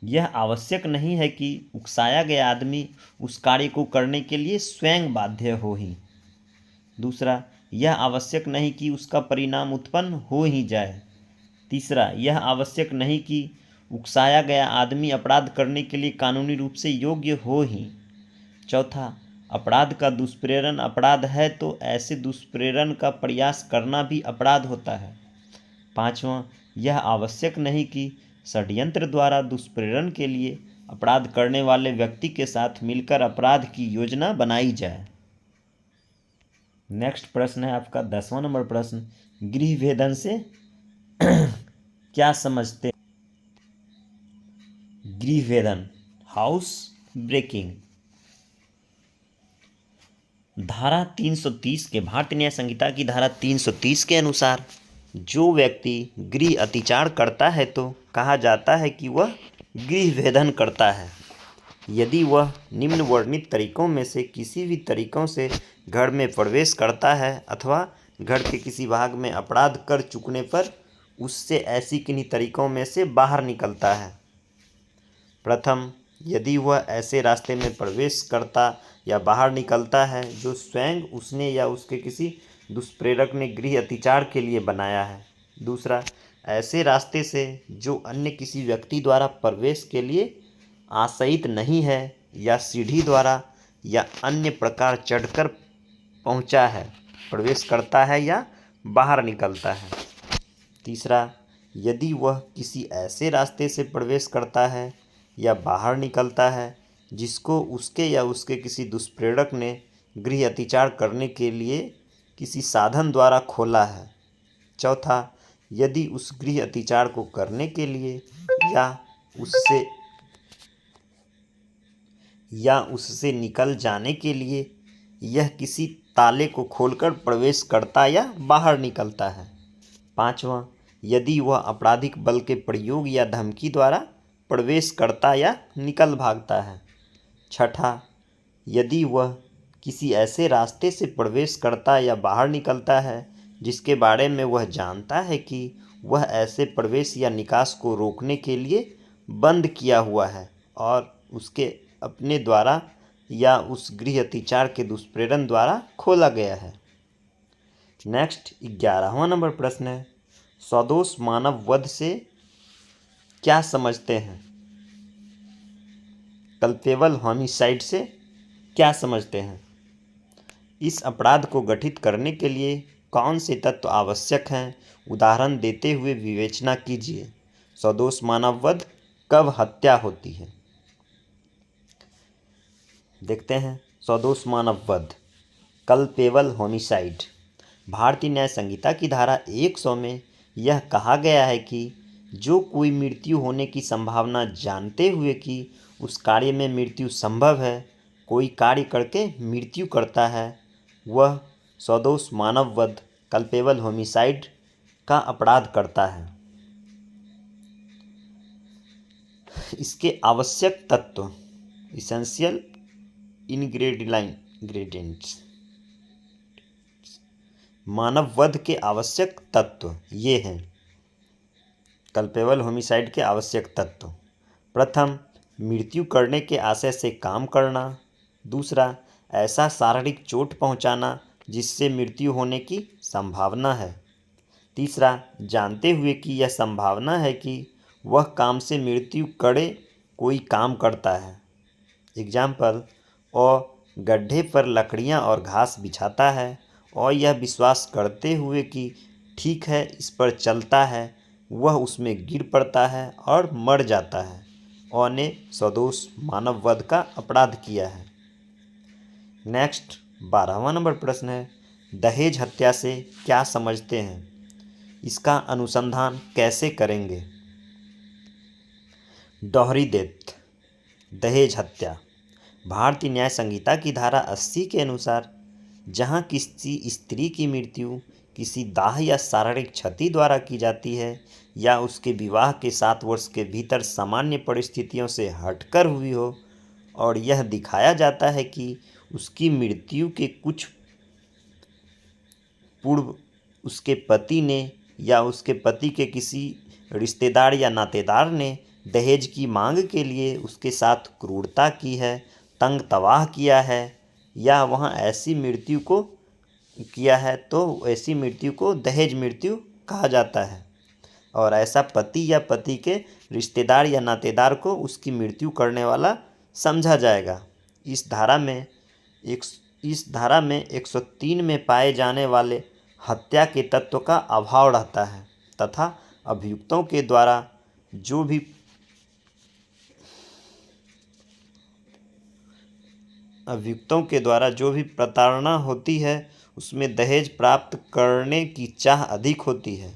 यह आवश्यक नहीं है कि उकसाया गया आदमी उस कार्य को करने के लिए स्वयं बाध्य हो ही। दूसरा, यह आवश्यक नहीं कि उसका परिणाम उत्पन्न हो ही जाए। तीसरा, यह आवश्यक नहीं कि उकसाया गया आदमी अपराध करने के लिए कानूनी रूप से योग्य हो ही। चौथा, अपराध का दुष्प्रेरण अपराध है तो ऐसे दुष्प्रेरण का प्रयास करना भी अपराध होता है। पांचवा, यह आवश्यक नहीं कि षड्यंत्र द्वारा दुष्प्रेरण के लिए अपराध करने वाले व्यक्ति के साथ मिलकर अपराध की योजना बनाई जाए। नेक्स्ट प्रश्न है आपका 10वां नंबर प्रश्न, गृह भेदन से क्या समझते हैं? गृह भेदन, हाउस ब्रेकिंग। धारा 330 के भारतीय न्याय संहिता की धारा 330 के अनुसार जो व्यक्ति गृह अतिचार करता है तो कहा जाता है कि वह गृह भेदन करता है यदि वह निम्न वर्णित तरीकों में से किसी भी तरीकों से घर में प्रवेश करता है अथवा घर के किसी भाग में अपराध कर चुकने पर उससे ऐसी किन्हीं तरीकों में से बाहर निकलता है। प्रथम, यदि वह ऐसे रास्ते में प्रवेश करता या बाहर निकलता है जो स्वयं उसने या उसके किसी दुष्प्रेरक ने गृह अतिचार के लिए बनाया है। दूसरा, ऐसे रास्ते से जो अन्य किसी व्यक्ति द्वारा प्रवेश के लिए आश्रित नहीं है या सीढ़ी द्वारा या अन्य प्रकार चढ़कर पहुंचा है, प्रवेश करता है या बाहर निकलता है। तीसरा, यदि वह किसी ऐसे रास्ते से प्रवेश करता है या बाहर निकलता है जिसको उसके या उसके किसी दुष्प्रेरक ने गृह अतिचार करने के लिए किसी साधन द्वारा खोला है। चौथा, यदि उस गृह अतिचार को करने के लिए या उससे निकल जाने के लिए यह किसी ताले को खोलकर प्रवेश करता या बाहर निकलता है। पांचवा, यदि वह आपराधिक बल के प्रयोग या धमकी द्वारा प्रवेश करता या निकल भागता है। छठा, यदि वह किसी ऐसे रास्ते से प्रवेश करता या बाहर निकलता है जिसके बारे में वह जानता है कि वह ऐसे प्रवेश या निकास को रोकने के लिए बंद किया हुआ है और उसके अपने द्वारा या उस गृह अतिचार के दुष्प्रेरण द्वारा खोला गया है। नेक्स्ट 11वां नंबर प्रश्न है, सदोष मानव वध से क्या समझते हैं? कल्पेबल होमिसाइड से क्या समझते हैं? इस अपराध को गठित करने के लिए कौन से तत्व आवश्यक हैं? उदाहरण देते हुए विवेचना कीजिए। सदोष मानव वध कब हत्या होती है? देखते हैं। सदोष मानव वध, कल्पेबल होमिसाइड। भारतीय न्याय संहिता की धारा 100 में यह कहा गया है कि जो कोई मृत्यु होने की संभावना जानते हुए कि उस कार्य में मृत्यु संभव है कोई कार्य करके मृत्यु करता है वह सदोष मानव वध, कल्पेबल होमिसाइड का अपराध करता है। इसके आवश्यक तत्व, इसेंशियल इंग्रेडिएंट्स, मानव वध के आवश्यक तत्व ये हैं। कल्पेबल होमिसाइड के आवश्यक तत्व, प्रथम, मृत्यु करने के आशय से काम करना। दूसरा, ऐसा शारीरिक चोट पहुंचाना जिससे मृत्यु होने की संभावना है। तीसरा, जानते हुए कि यह संभावना है कि वह काम से मृत्यु करे कोई काम करता है। एग्जाम्पल, और गड्ढे पर लकड़ियां और घास बिछाता है और यह विश्वास करते हुए कि ठीक है इस पर चलता है वह उसमें गिर पड़ता है और मर जाता है और ने सदोष मानव वध का अपराध किया है। नेक्स्ट 12वां नंबर प्रश्न है, दहेज हत्या से क्या समझते हैं? इसका अनुसंधान कैसे करेंगे? डॉहरी डेथ, दहेज हत्या। भारतीय न्याय संहिता की धारा 80 के अनुसार जहां किसी स्त्री की मृत्यु किसी दाह या शारीरिक क्षति द्वारा की जाती है या उसके विवाह के 7 वर्ष के भीतर सामान्य परिस्थितियों से हटकर हुई हो और यह दिखाया जाता है कि उसकी मृत्यु के कुछ पूर्व उसके पति ने या उसके पति के किसी रिश्तेदार या नातेदार ने दहेज की मांग के लिए उसके साथ क्रूरता की है, तंग तवाह किया है या वहाँ ऐसी मृत्यु को किया है तो ऐसी मृत्यु को दहेज मृत्यु कहा जाता है और ऐसा पति या पति के रिश्तेदार या नातेदार को उसकी मृत्यु करने वाला समझा जाएगा। इस धारा में 103 में पाए जाने वाले हत्या के तत्व का अभाव रहता है तथा अभियुक्तों के द्वारा जो भी अभियुक्तों के द्वारा जो भी प्रताड़ना होती है उसमें दहेज प्राप्त करने की चाह अधिक होती है।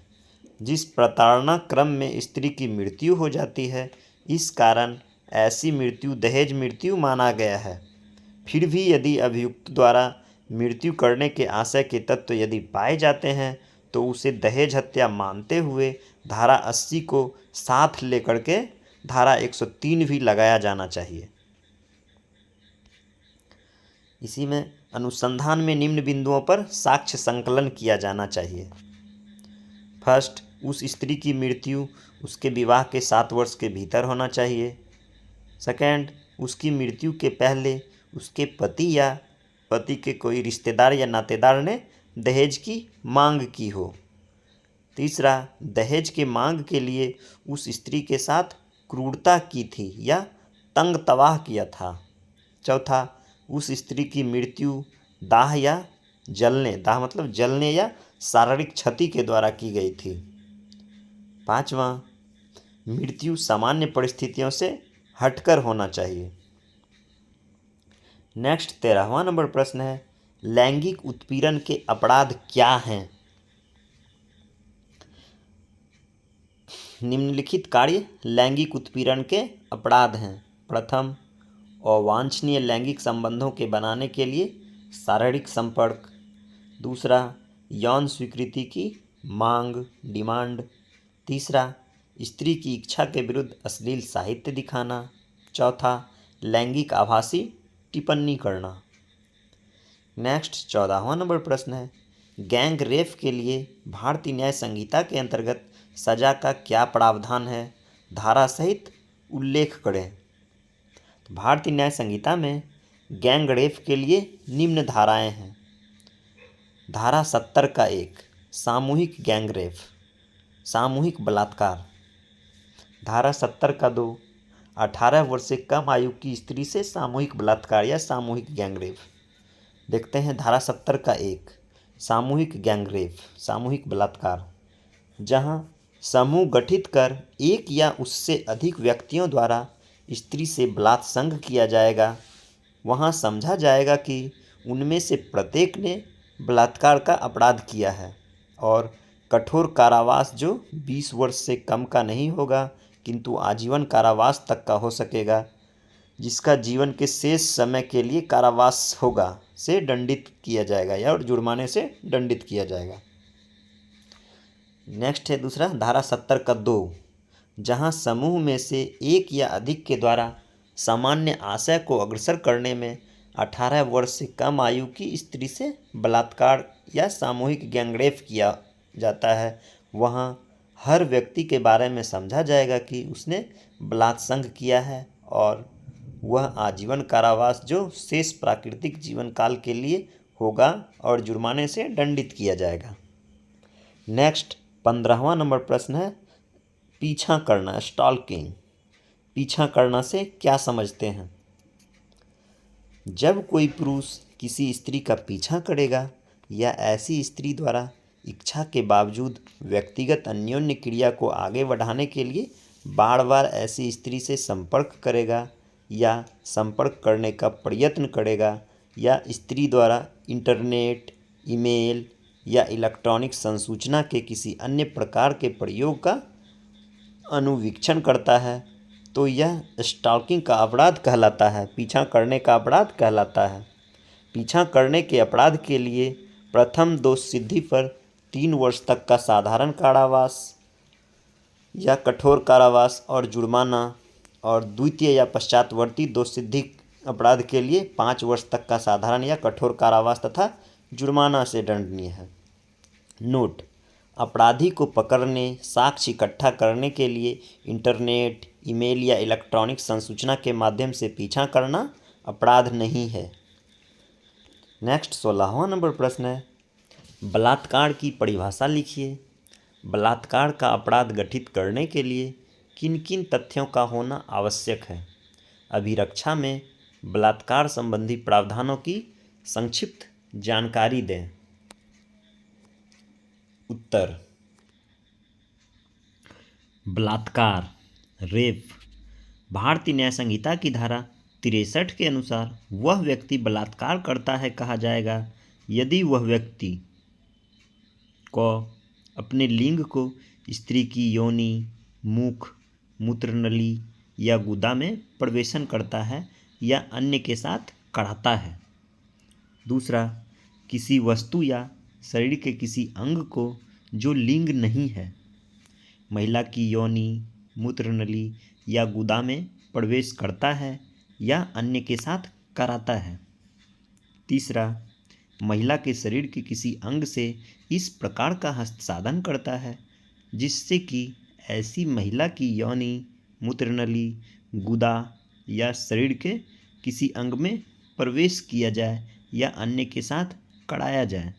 जिस प्रताड़ना क्रम में स्त्री की मृत्यु हो जाती है, इस कारण ऐसी मृत्यु दहेज मृत्यु माना गया है। फिर भी यदि अभियुक्त द्वारा मृत्यु करने के आशय के तत्व यदि पाए जाते हैं तो उसे दहेज हत्या मानते हुए धारा 80 को साथ लेकर के धारा 103 भी लगाया जाना चाहिए। इसी में अनुसंधान में निम्न बिंदुओं पर साक्ष्य संकलन किया जाना चाहिए। फर्स्ट, उस स्त्री की मृत्यु उसके विवाह के 7 वर्ष के भीतर होना चाहिए। सेकंड, उसकी मृत्यु के पहले उसके पति या पति के कोई रिश्तेदार या नातेदार ने दहेज की मांग की हो। तीसरा, दहेज के मांग के लिए उस स्त्री के साथ क्रूरता की थी या तंग तवाह किया था। चौथा, उस स्त्री की मृत्यु दाह या जलने, दाह मतलब जलने या शारीरिक क्षति के द्वारा की गई थी। पांचवा, मृत्यु सामान्य परिस्थितियों से हटकर होना चाहिए। नेक्स्ट 13वां नंबर प्रश्न है, लैंगिक उत्पीड़न के अपराध क्या हैं? निम्नलिखित कार्य लैंगिक उत्पीड़न के अपराध हैं। प्रथम, अवांछनीय लैंगिक संबंधों के बनाने के लिए शारीरिक संपर्क। दूसरा, यौन स्वीकृति की मांग डिमांड। तीसरा, स्त्री की इच्छा के विरुद्ध अश्लील साहित्य दिखाना। चौथा, लैंगिक आभासी टिप्पणी करना। नेक्स्ट 14वां नंबर प्रश्न है, गैंग रेप के लिए भारतीय न्याय संहिता के अंतर्गत सजा का क्या प्रावधान है? धारा सहित उल्लेख करें। तो भारतीय न्याय संहिता में गैंग रेप के लिए निम्न धाराएं हैं। धारा 70 का 1, सामूहिक गैंग रेप, सामूहिक बलात्कार। धारा 70 का 2, 18 वर्ष से कम आयु की स्त्री से सामूहिक बलात्कार या सामूहिक गैंग रेप। देखते हैं धारा 70 का 1, सामूहिक गैंग रेप, सामूहिक बलात्कार, जहां समूह गठित कर एक या उससे अधिक व्यक्तियों द्वारा स्त्री से बलात्संग किया जाएगा। वहां समझा जाएगा कि उनमें से प्रत्येक ने बलात्कार का अपराध किया है और कठोर कारावास जो 20 वर्ष से कम का नहीं होगा किंतु आजीवन कारावास तक का हो सकेगा, जिसका जीवन के शेष समय के लिए कारावास होगा, से दंडित किया जाएगा या और जुर्माने से दंडित किया जाएगा। नेक्स्ट है दूसरा, धारा 70 का 2, जहां समूह में से एक या अधिक के द्वारा सामान्य आशय को अग्रसर करने में 18 वर्ष से कम आयु की स्त्री से बलात्कार या सामूहिक गैंगरेप किया जाता है, वहां हर व्यक्ति के बारे में समझा जाएगा कि उसने बलात्संग किया है और वह आजीवन कारावास जो शेष प्राकृतिक जीवन काल के लिए होगा और जुर्माने से दंडित किया जाएगा। नेक्स्ट 15वां नंबर प्रश्न है, पीछा करना, स्टॉकिंग। पीछा करना से क्या समझते हैं? जब कोई पुरुष किसी स्त्री का पीछा करेगा या ऐसी स्त्री द्वारा इच्छा के बावजूद व्यक्तिगत अन्योन्य क्रिया को आगे बढ़ाने के लिए बार बार ऐसी स्त्री से संपर्क करेगा या संपर्क करने का प्रयत्न करेगा या स्त्री द्वारा इंटरनेट, ईमेल या इलेक्ट्रॉनिक संसूचना के किसी अन्य प्रकार के प्रयोग का अनुवीक्षण करता है, तो यह स्टॉकिंग का अपराध कहलाता है, पीछा करने का अपराध कहलाता है। पीछा करने के अपराध के लिए प्रथम दोष सिद्धि पर 3 वर्ष तक का साधारण कारावास या कठोर कारावास और जुर्माना, और द्वितीय या पश्चातवर्ती दोष सिद्धि अपराध के लिए 5 वर्ष तक का साधारण या कठोर कारावास तथा जुर्माना से दंडनीय है। नोट, अपराधी को पकड़ने, साक्ष्य इकट्ठा करने के लिए इंटरनेट, ईमेल या इलेक्ट्रॉनिक संसूचना के माध्यम से पीछा करना अपराध नहीं है। नेक्स्ट 16वां नंबर प्रश्न है, बलात्कार की परिभाषा लिखिए। बलात्कार का अपराध गठित करने के लिए किन किन तथ्यों का होना आवश्यक है? अभिरक्षा में बलात्कार संबंधी प्रावधानों की संक्षिप्त जानकारी दें। उत्तर, बलात्कार, रेप भारतीय न्याय संहिता की धारा 63 के अनुसार वह व्यक्ति बलात्कार करता है कहा जाएगा यदि वह व्यक्ति को अपने लिंग को स्त्री की योनि, मुख, मूत्रनली या गुदा में प्रवेशन करता है या अन्य के साथ कराता है। दूसरा, किसी वस्तु या शरीर के किसी अंग को जो लिंग नहीं है, महिला की योनि, मूत्रनली या गुदा में प्रवेश करता है या अन्य के साथ कराता है। तीसरा, महिला के शरीर के किसी अंग से इस प्रकार का हस्तसाधन करता है जिससे कि ऐसी महिला की योनि, मूत्रनली, गुदा या शरीर के किसी अंग में प्रवेश किया जाए या अन्य के साथ कराया जाए।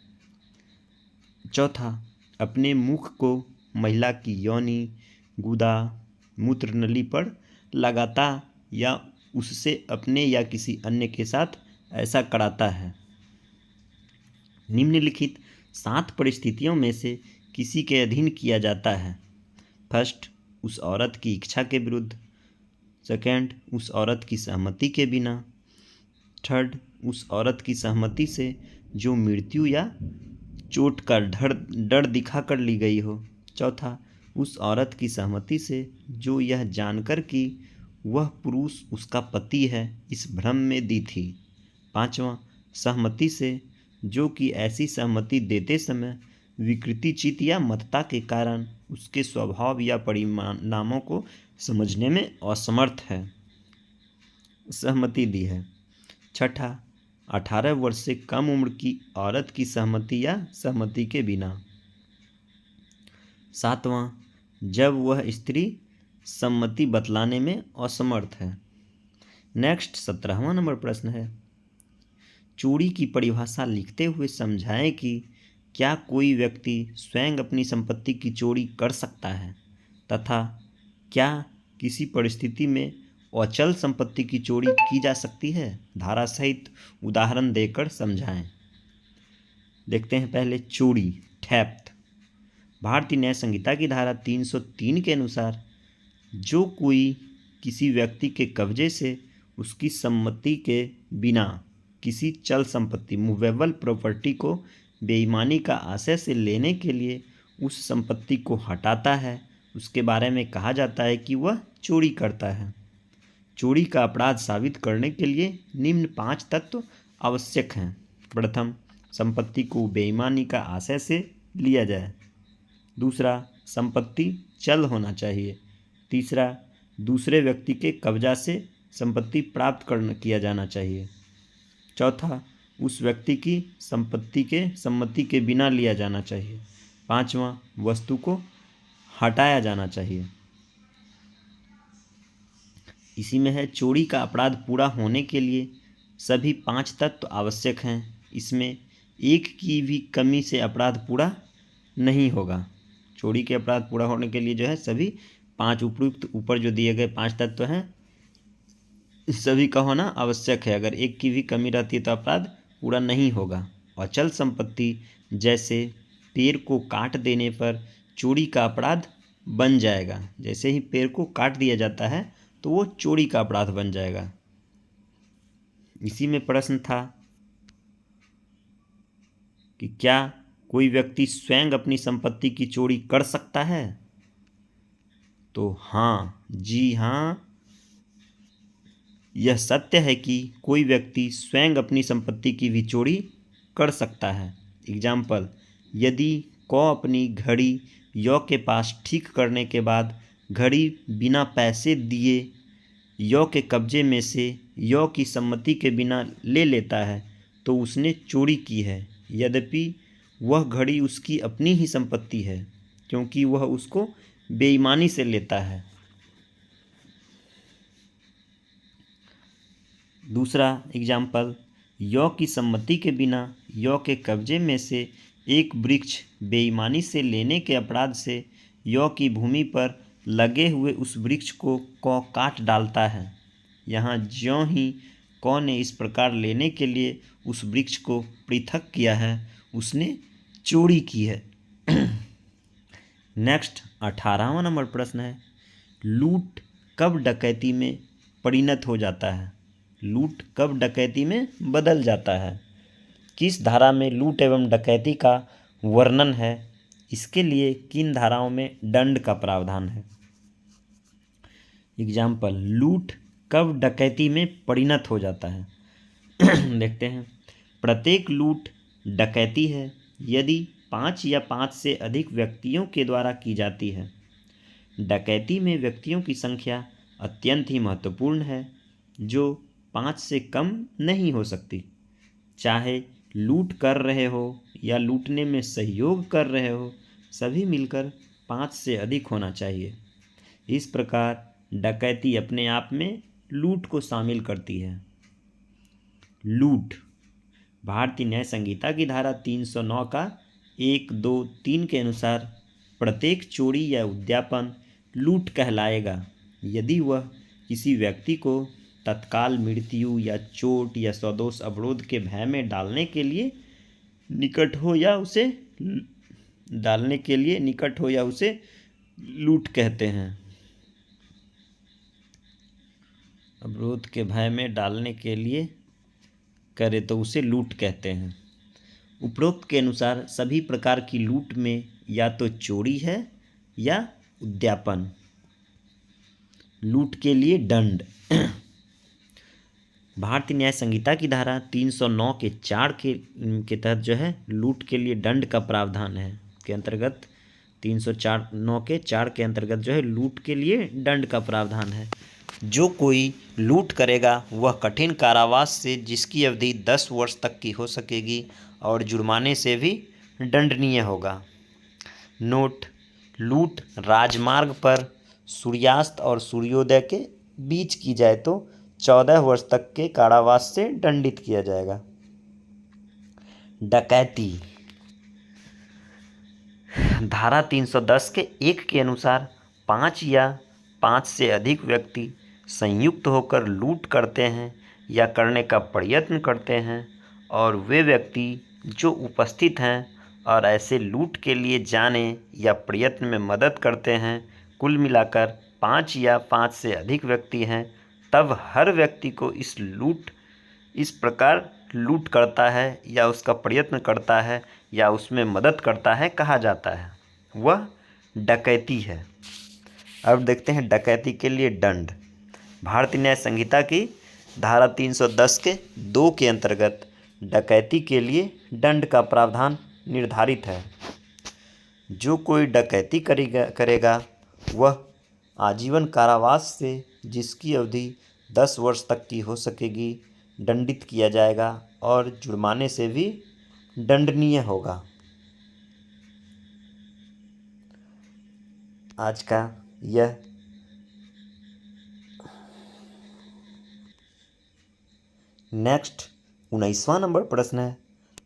चौथा, अपने मुख को महिला की योनि, गुदा, मूत्रनली पर लगाता या उससे अपने या किसी अन्य के साथ ऐसा कराता है। निम्नलिखित 7 परिस्थितियों में से किसी के अधीन किया जाता है। फर्स्ट, उस औरत की इच्छा के विरुद्ध। सेकंड, उस औरत की सहमति के बिना। थर्ड, उस औरत की सहमति से जो मृत्यु या चोट का डर दिखाकर ली गई हो। चौथा, उस औरत की सहमति से जो यह जानकर कि वह पुरुष उसका पति है इस भ्रम में दी थी। पांचवा, सहमति से जो कि ऐसी सहमति देते समय विकृतिचित या मतता के कारण उसके स्वभाव या परिणामों को समझने में असमर्थ है, सहमति दी है। छठा, 18 वर्ष से कम उम्र की औरत की सहमति या सहमति के बिना। सातवां, जब वह स्त्री सम्मति बतलाने में असमर्थ है। नेक्स्ट 17वां नंबर प्रश्न है, चोरी की परिभाषा लिखते हुए समझाएं कि क्या कोई व्यक्ति स्वयं अपनी संपत्ति की चोरी कर सकता है तथा क्या किसी परिस्थिति में अचल संपत्ति की चोरी की जा सकती है। धारा सहित उदाहरण देकर समझाएं। देखते हैं पहले चोरी, थेफ्ट। भारतीय न्याय संहिता की धारा 303 के अनुसार जो कोई किसी व्यक्ति के कब्जे से उसकी सम्मति के बिना किसी चल संपत्ति, मूवेबल प्रॉपर्टी को बेईमानी का आशय से लेने के लिए उस संपत्ति को हटाता है, उसके बारे में कहा जाता है कि वह चोरी करता है। चोरी का अपराध साबित करने के लिए निम्न 5 तत्व आवश्यक हैं। प्रथम, संपत्ति को बेईमानी का आशय से लिया जाए। दूसरा, संपत्ति चल होना चाहिए। तीसरा, दूसरे व्यक्ति के कब्जा से संपत्ति प्राप्त किया जाना चाहिए। चौथा, उस व्यक्ति की संपत्ति के सम्मति के बिना लिया जाना चाहिए। पांचवा, वस्तु को हटाया जाना चाहिए। इसी में है, चोरी का अपराध पूरा होने के लिए सभी 5 तत्व आवश्यक हैं। इसमें एक की भी कमी से अपराध पूरा नहीं होगा। चोरी के अपराध पूरा होने के लिए जो है सभी 5 उपयुक्त ऊपर जो दिए गए 5 तत्व हैं सभी का होना आवश्यक है। अगर एक की भी कमी रहती है तो अपराध पूरा नहीं होगा। अचल संपत्ति जैसे पेड़ को काट देने पर चोरी का अपराध बन जाएगा। जैसे ही पेड़ को काट दिया जाता है तो वो चोरी का अपराध बन जाएगा। इसी में प्रश्न था कि क्या कोई व्यक्ति स्वयं अपनी संपत्ति की चोरी कर सकता है। तो हाँ, जी हाँ, यह सत्य है कि कोई व्यक्ति स्वयं अपनी संपत्ति की भी चोरी कर सकता है। एग्जाम्पल, यदि क अपनी घड़ी य के पास ठीक करने के बाद घड़ी बिना पैसे दिए य के कब्जे में से य की सम्मति के बिना ले लेता है तो उसने चोरी की है, यद्यपि वह घड़ी उसकी अपनी ही संपत्ति है क्योंकि वह उसको बेईमानी से लेता है। दूसरा एग्जाम्पल, य की सम्मति के बिना य के कब्जे में से एक वृक्ष बेईमानी से लेने के अपराध से य की भूमि पर लगे हुए उस वृक्ष को क काट डालता है। यहाँ ज्यों ही क ने इस प्रकार लेने के लिए उस वृक्ष को पृथक किया है, उसने चोरी की है। नेक्स्ट 18वां नंबर प्रश्न है, लूट कब डकैती में परिणत हो जाता है। लूट कब डकैती में बदल जाता है? किस धारा में लूट एवं डकैती का वर्णन है? इसके लिए किन धाराओं में दंड का प्रावधान है? एग्जाम्पल, लूट कब डकैती में परिणत हो जाता है? देखते हैं। प्रत्येक लूट डकैती है यदि 5 या 5 से अधिक व्यक्तियों के द्वारा की जाती है। डकैती में व्यक्तियों की संख्या अत्यंत ही महत्वपूर्ण है, जो 5 से कम नहीं हो सकती। चाहे लूट कर रहे हो या लूटने में सहयोग कर रहे हो, सभी मिलकर 5 से अधिक होना चाहिए। इस प्रकार डकैती अपने आप में लूट को शामिल करती है। लूट भारतीय न्याय संहिता की धारा 309 का 1, 2, 3 के अनुसार प्रत्येक चोरी या उद्यापन लूट कहलाएगा यदि वह किसी व्यक्ति को तत्काल मृत्यु या चोट या स्वदोष अवरोध के भय में डालने के लिए निकट हो या उसे लूट कहते हैं। अवरोध के भय में डालने के लिए करे तो उसे लूट कहते हैं। उपरोक्त के अनुसार सभी प्रकार की लूट में या तो चोरी है या उद्यापन। लूट के लिए दंड भारतीय न्याय संहिता की धारा 309 के 4 के तहत जो है लूट के लिए दंड का प्रावधान है। के अंतर्गत 309 के 4 के अंतर्गत जो है लूट के लिए दंड का प्रावधान है। जो कोई लूट करेगा वह कठिन कारावास से जिसकी अवधि 10 वर्ष तक की हो सकेगी और जुर्माने से भी दंडनीय होगा। नोट, लूट राजमार्ग पर सूर्यास्त और सूर्योदय के बीच की जाए तो 14 वर्ष तक के कारावास से दंडित किया जाएगा। डकैती धारा 310 के 1 के अनुसार 5 या 5 से अधिक व्यक्ति संयुक्त होकर लूट करते हैं या करने का प्रयत्न करते हैं और वे व्यक्ति जो उपस्थित हैं और ऐसे लूट के लिए जाने या प्रयत्न में मदद करते हैं, कुल मिलाकर 5 या 5 से अधिक व्यक्ति हैं, तब हर व्यक्ति को इस प्रकार लूट करता है या उसका प्रयत्न करता है या उसमें मदद करता है कहा जाता है, वह डकैती है। अब देखते हैं डकैती के लिए दंड। भारतीय न्याय संहिता की धारा 310 के 2 के अंतर्गत डकैती के लिए दंड का प्रावधान निर्धारित है। जो कोई डकैती करेगा वह आजीवन कारावास से जिसकी अवधि 10 वर्ष तक की हो सकेगी दंडित किया जाएगा और जुर्माने से भी दंडनीय होगा। आज का यह नेक्स्ट 19वां नंबर प्रश्न है,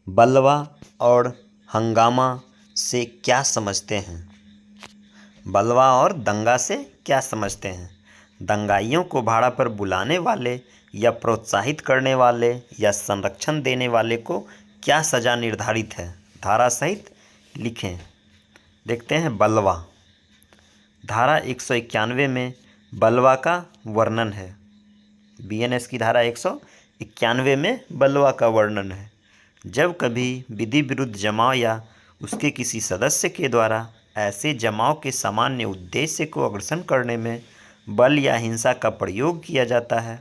बलवा और हंगामा से क्या समझते हैं? बलवा और दंगा से क्या समझते हैं? दंगाइयों को भाड़ा पर बुलाने वाले या प्रोत्साहित करने वाले या संरक्षण देने वाले को क्या सज़ा निर्धारित है? धारा सहित लिखें। देखते हैं बलवा। धारा 191 में बलवा का वर्णन है। बीएनएस की धारा 191 में बलवा का वर्णन है। जब कभी विधि विरुद्ध जमाव या उसके किसी सदस्य के द्वारा ऐसे जमाव के सामान्य उद्देश्य को अग्रसर करने में बल या हिंसा का प्रयोग किया जाता है,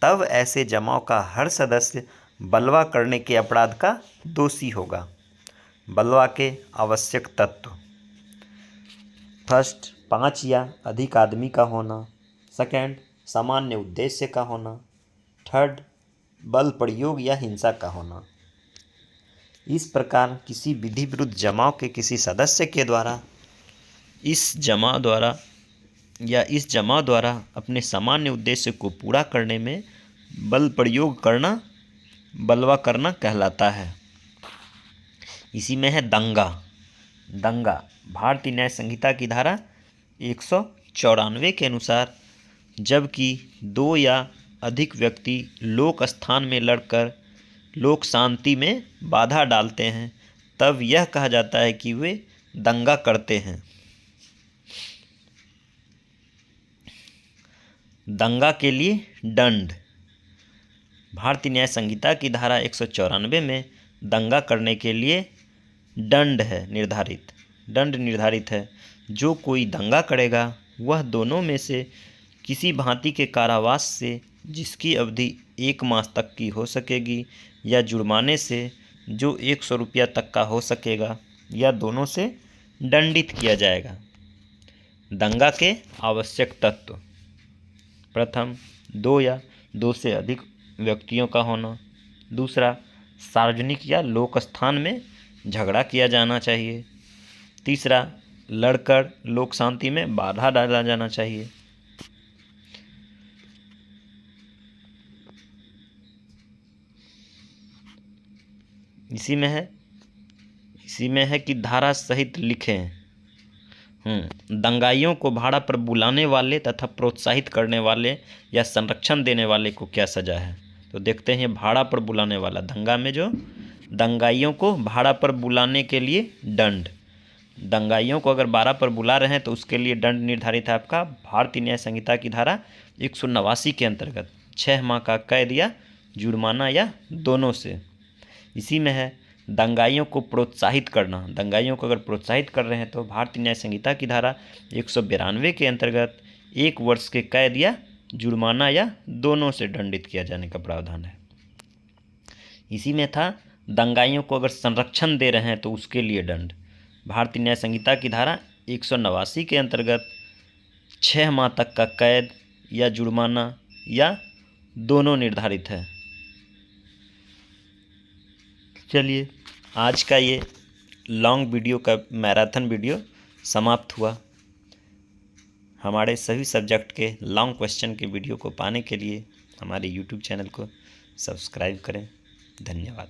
तब ऐसे जमाव का हर सदस्य बलवा करने के अपराध का दोषी होगा। बलवा के आवश्यक तत्व: फर्स्ट, 5 या अधिक आदमी का होना। सेकंड, सामान्य उद्देश्य का होना। थर्ड, बल प्रयोग या हिंसा का होना। इस प्रकार किसी विधि विरुद्ध जमाव के किसी सदस्य के द्वारा इस जमाव द्वारा अपने सामान्य उद्देश्य को पूरा करने में बल प्रयोग करना बलवा करना कहलाता है। इसी में है दंगा। दंगा भारतीय न्याय संहिता की धारा 194 के अनुसार जबकि 2 या अधिक व्यक्ति लोक स्थान में लड़कर लोक शांति में बाधा डालते हैं, तब यह कहा जाता है कि वे दंगा करते हैं। दंगा के लिए दंड: भारतीय न्याय संहिता की धारा 194 में दंगा करने के लिए दंड है निर्धारित, दंड निर्धारित है। जो कोई दंगा करेगा वह दोनों में से किसी भांति के कारावास से जिसकी अवधि 1 मास तक की हो सकेगी या जुर्माने से जो 100 रुपया तक का हो सकेगा या दोनों से दंडित किया जाएगा। दंगा के आवश्यक तत्व: प्रथम, 2 या 2 से अधिक व्यक्तियों का होना। दूसरा, सार्वजनिक या लोक स्थान में झगड़ा किया जाना चाहिए। तीसरा, लड़कर लोक शांति में बाधा डाला जाना चाहिए। इसी में है कि धारा सहित लिखें। दंगाइयों को भाड़ा पर बुलाने वाले तथा प्रोत्साहित करने वाले या संरक्षण देने वाले को क्या सजा है। तो देखते हैं, भाड़ा पर बुलाने वाला, दंगा में जो दंगाइयों को भाड़ा पर बुलाने के लिए दंड, दंगाइयों को अगर बाड़ा पर बुला रहे हैं तो उसके लिए दंड निर्धारित है आपका भारतीय न्याय संहिता की धारा 189 के अंतर्गत 6 माह का कैद या जुर्माना या दोनों से। इसी में है दंगाइयों को प्रोत्साहित करना, दंगाइयों को अगर प्रोत्साहित कर रहे हैं तो भारतीय न्याय संहिता की धारा 192 के अंतर्गत 1 वर्ष के कैद या जुर्माना या दोनों से दंडित किया जाने का प्रावधान है। इसी में था दंगाइयों को अगर संरक्षण दे रहे हैं तो उसके लिए दंड, भारतीय न्याय संहिता की धारा 189 के अंतर्गत 6 माह तक का कैद या जुर्माना या दोनों निर्धारित है। चलिए, आज का ये लॉन्ग वीडियो का मैराथन वीडियो समाप्त हुआ। हमारे सभी सब्जेक्ट के लॉन्ग क्वेश्चन के वीडियो को पाने के लिए हमारे YouTube चैनल को सब्सक्राइब करें। धन्यवाद।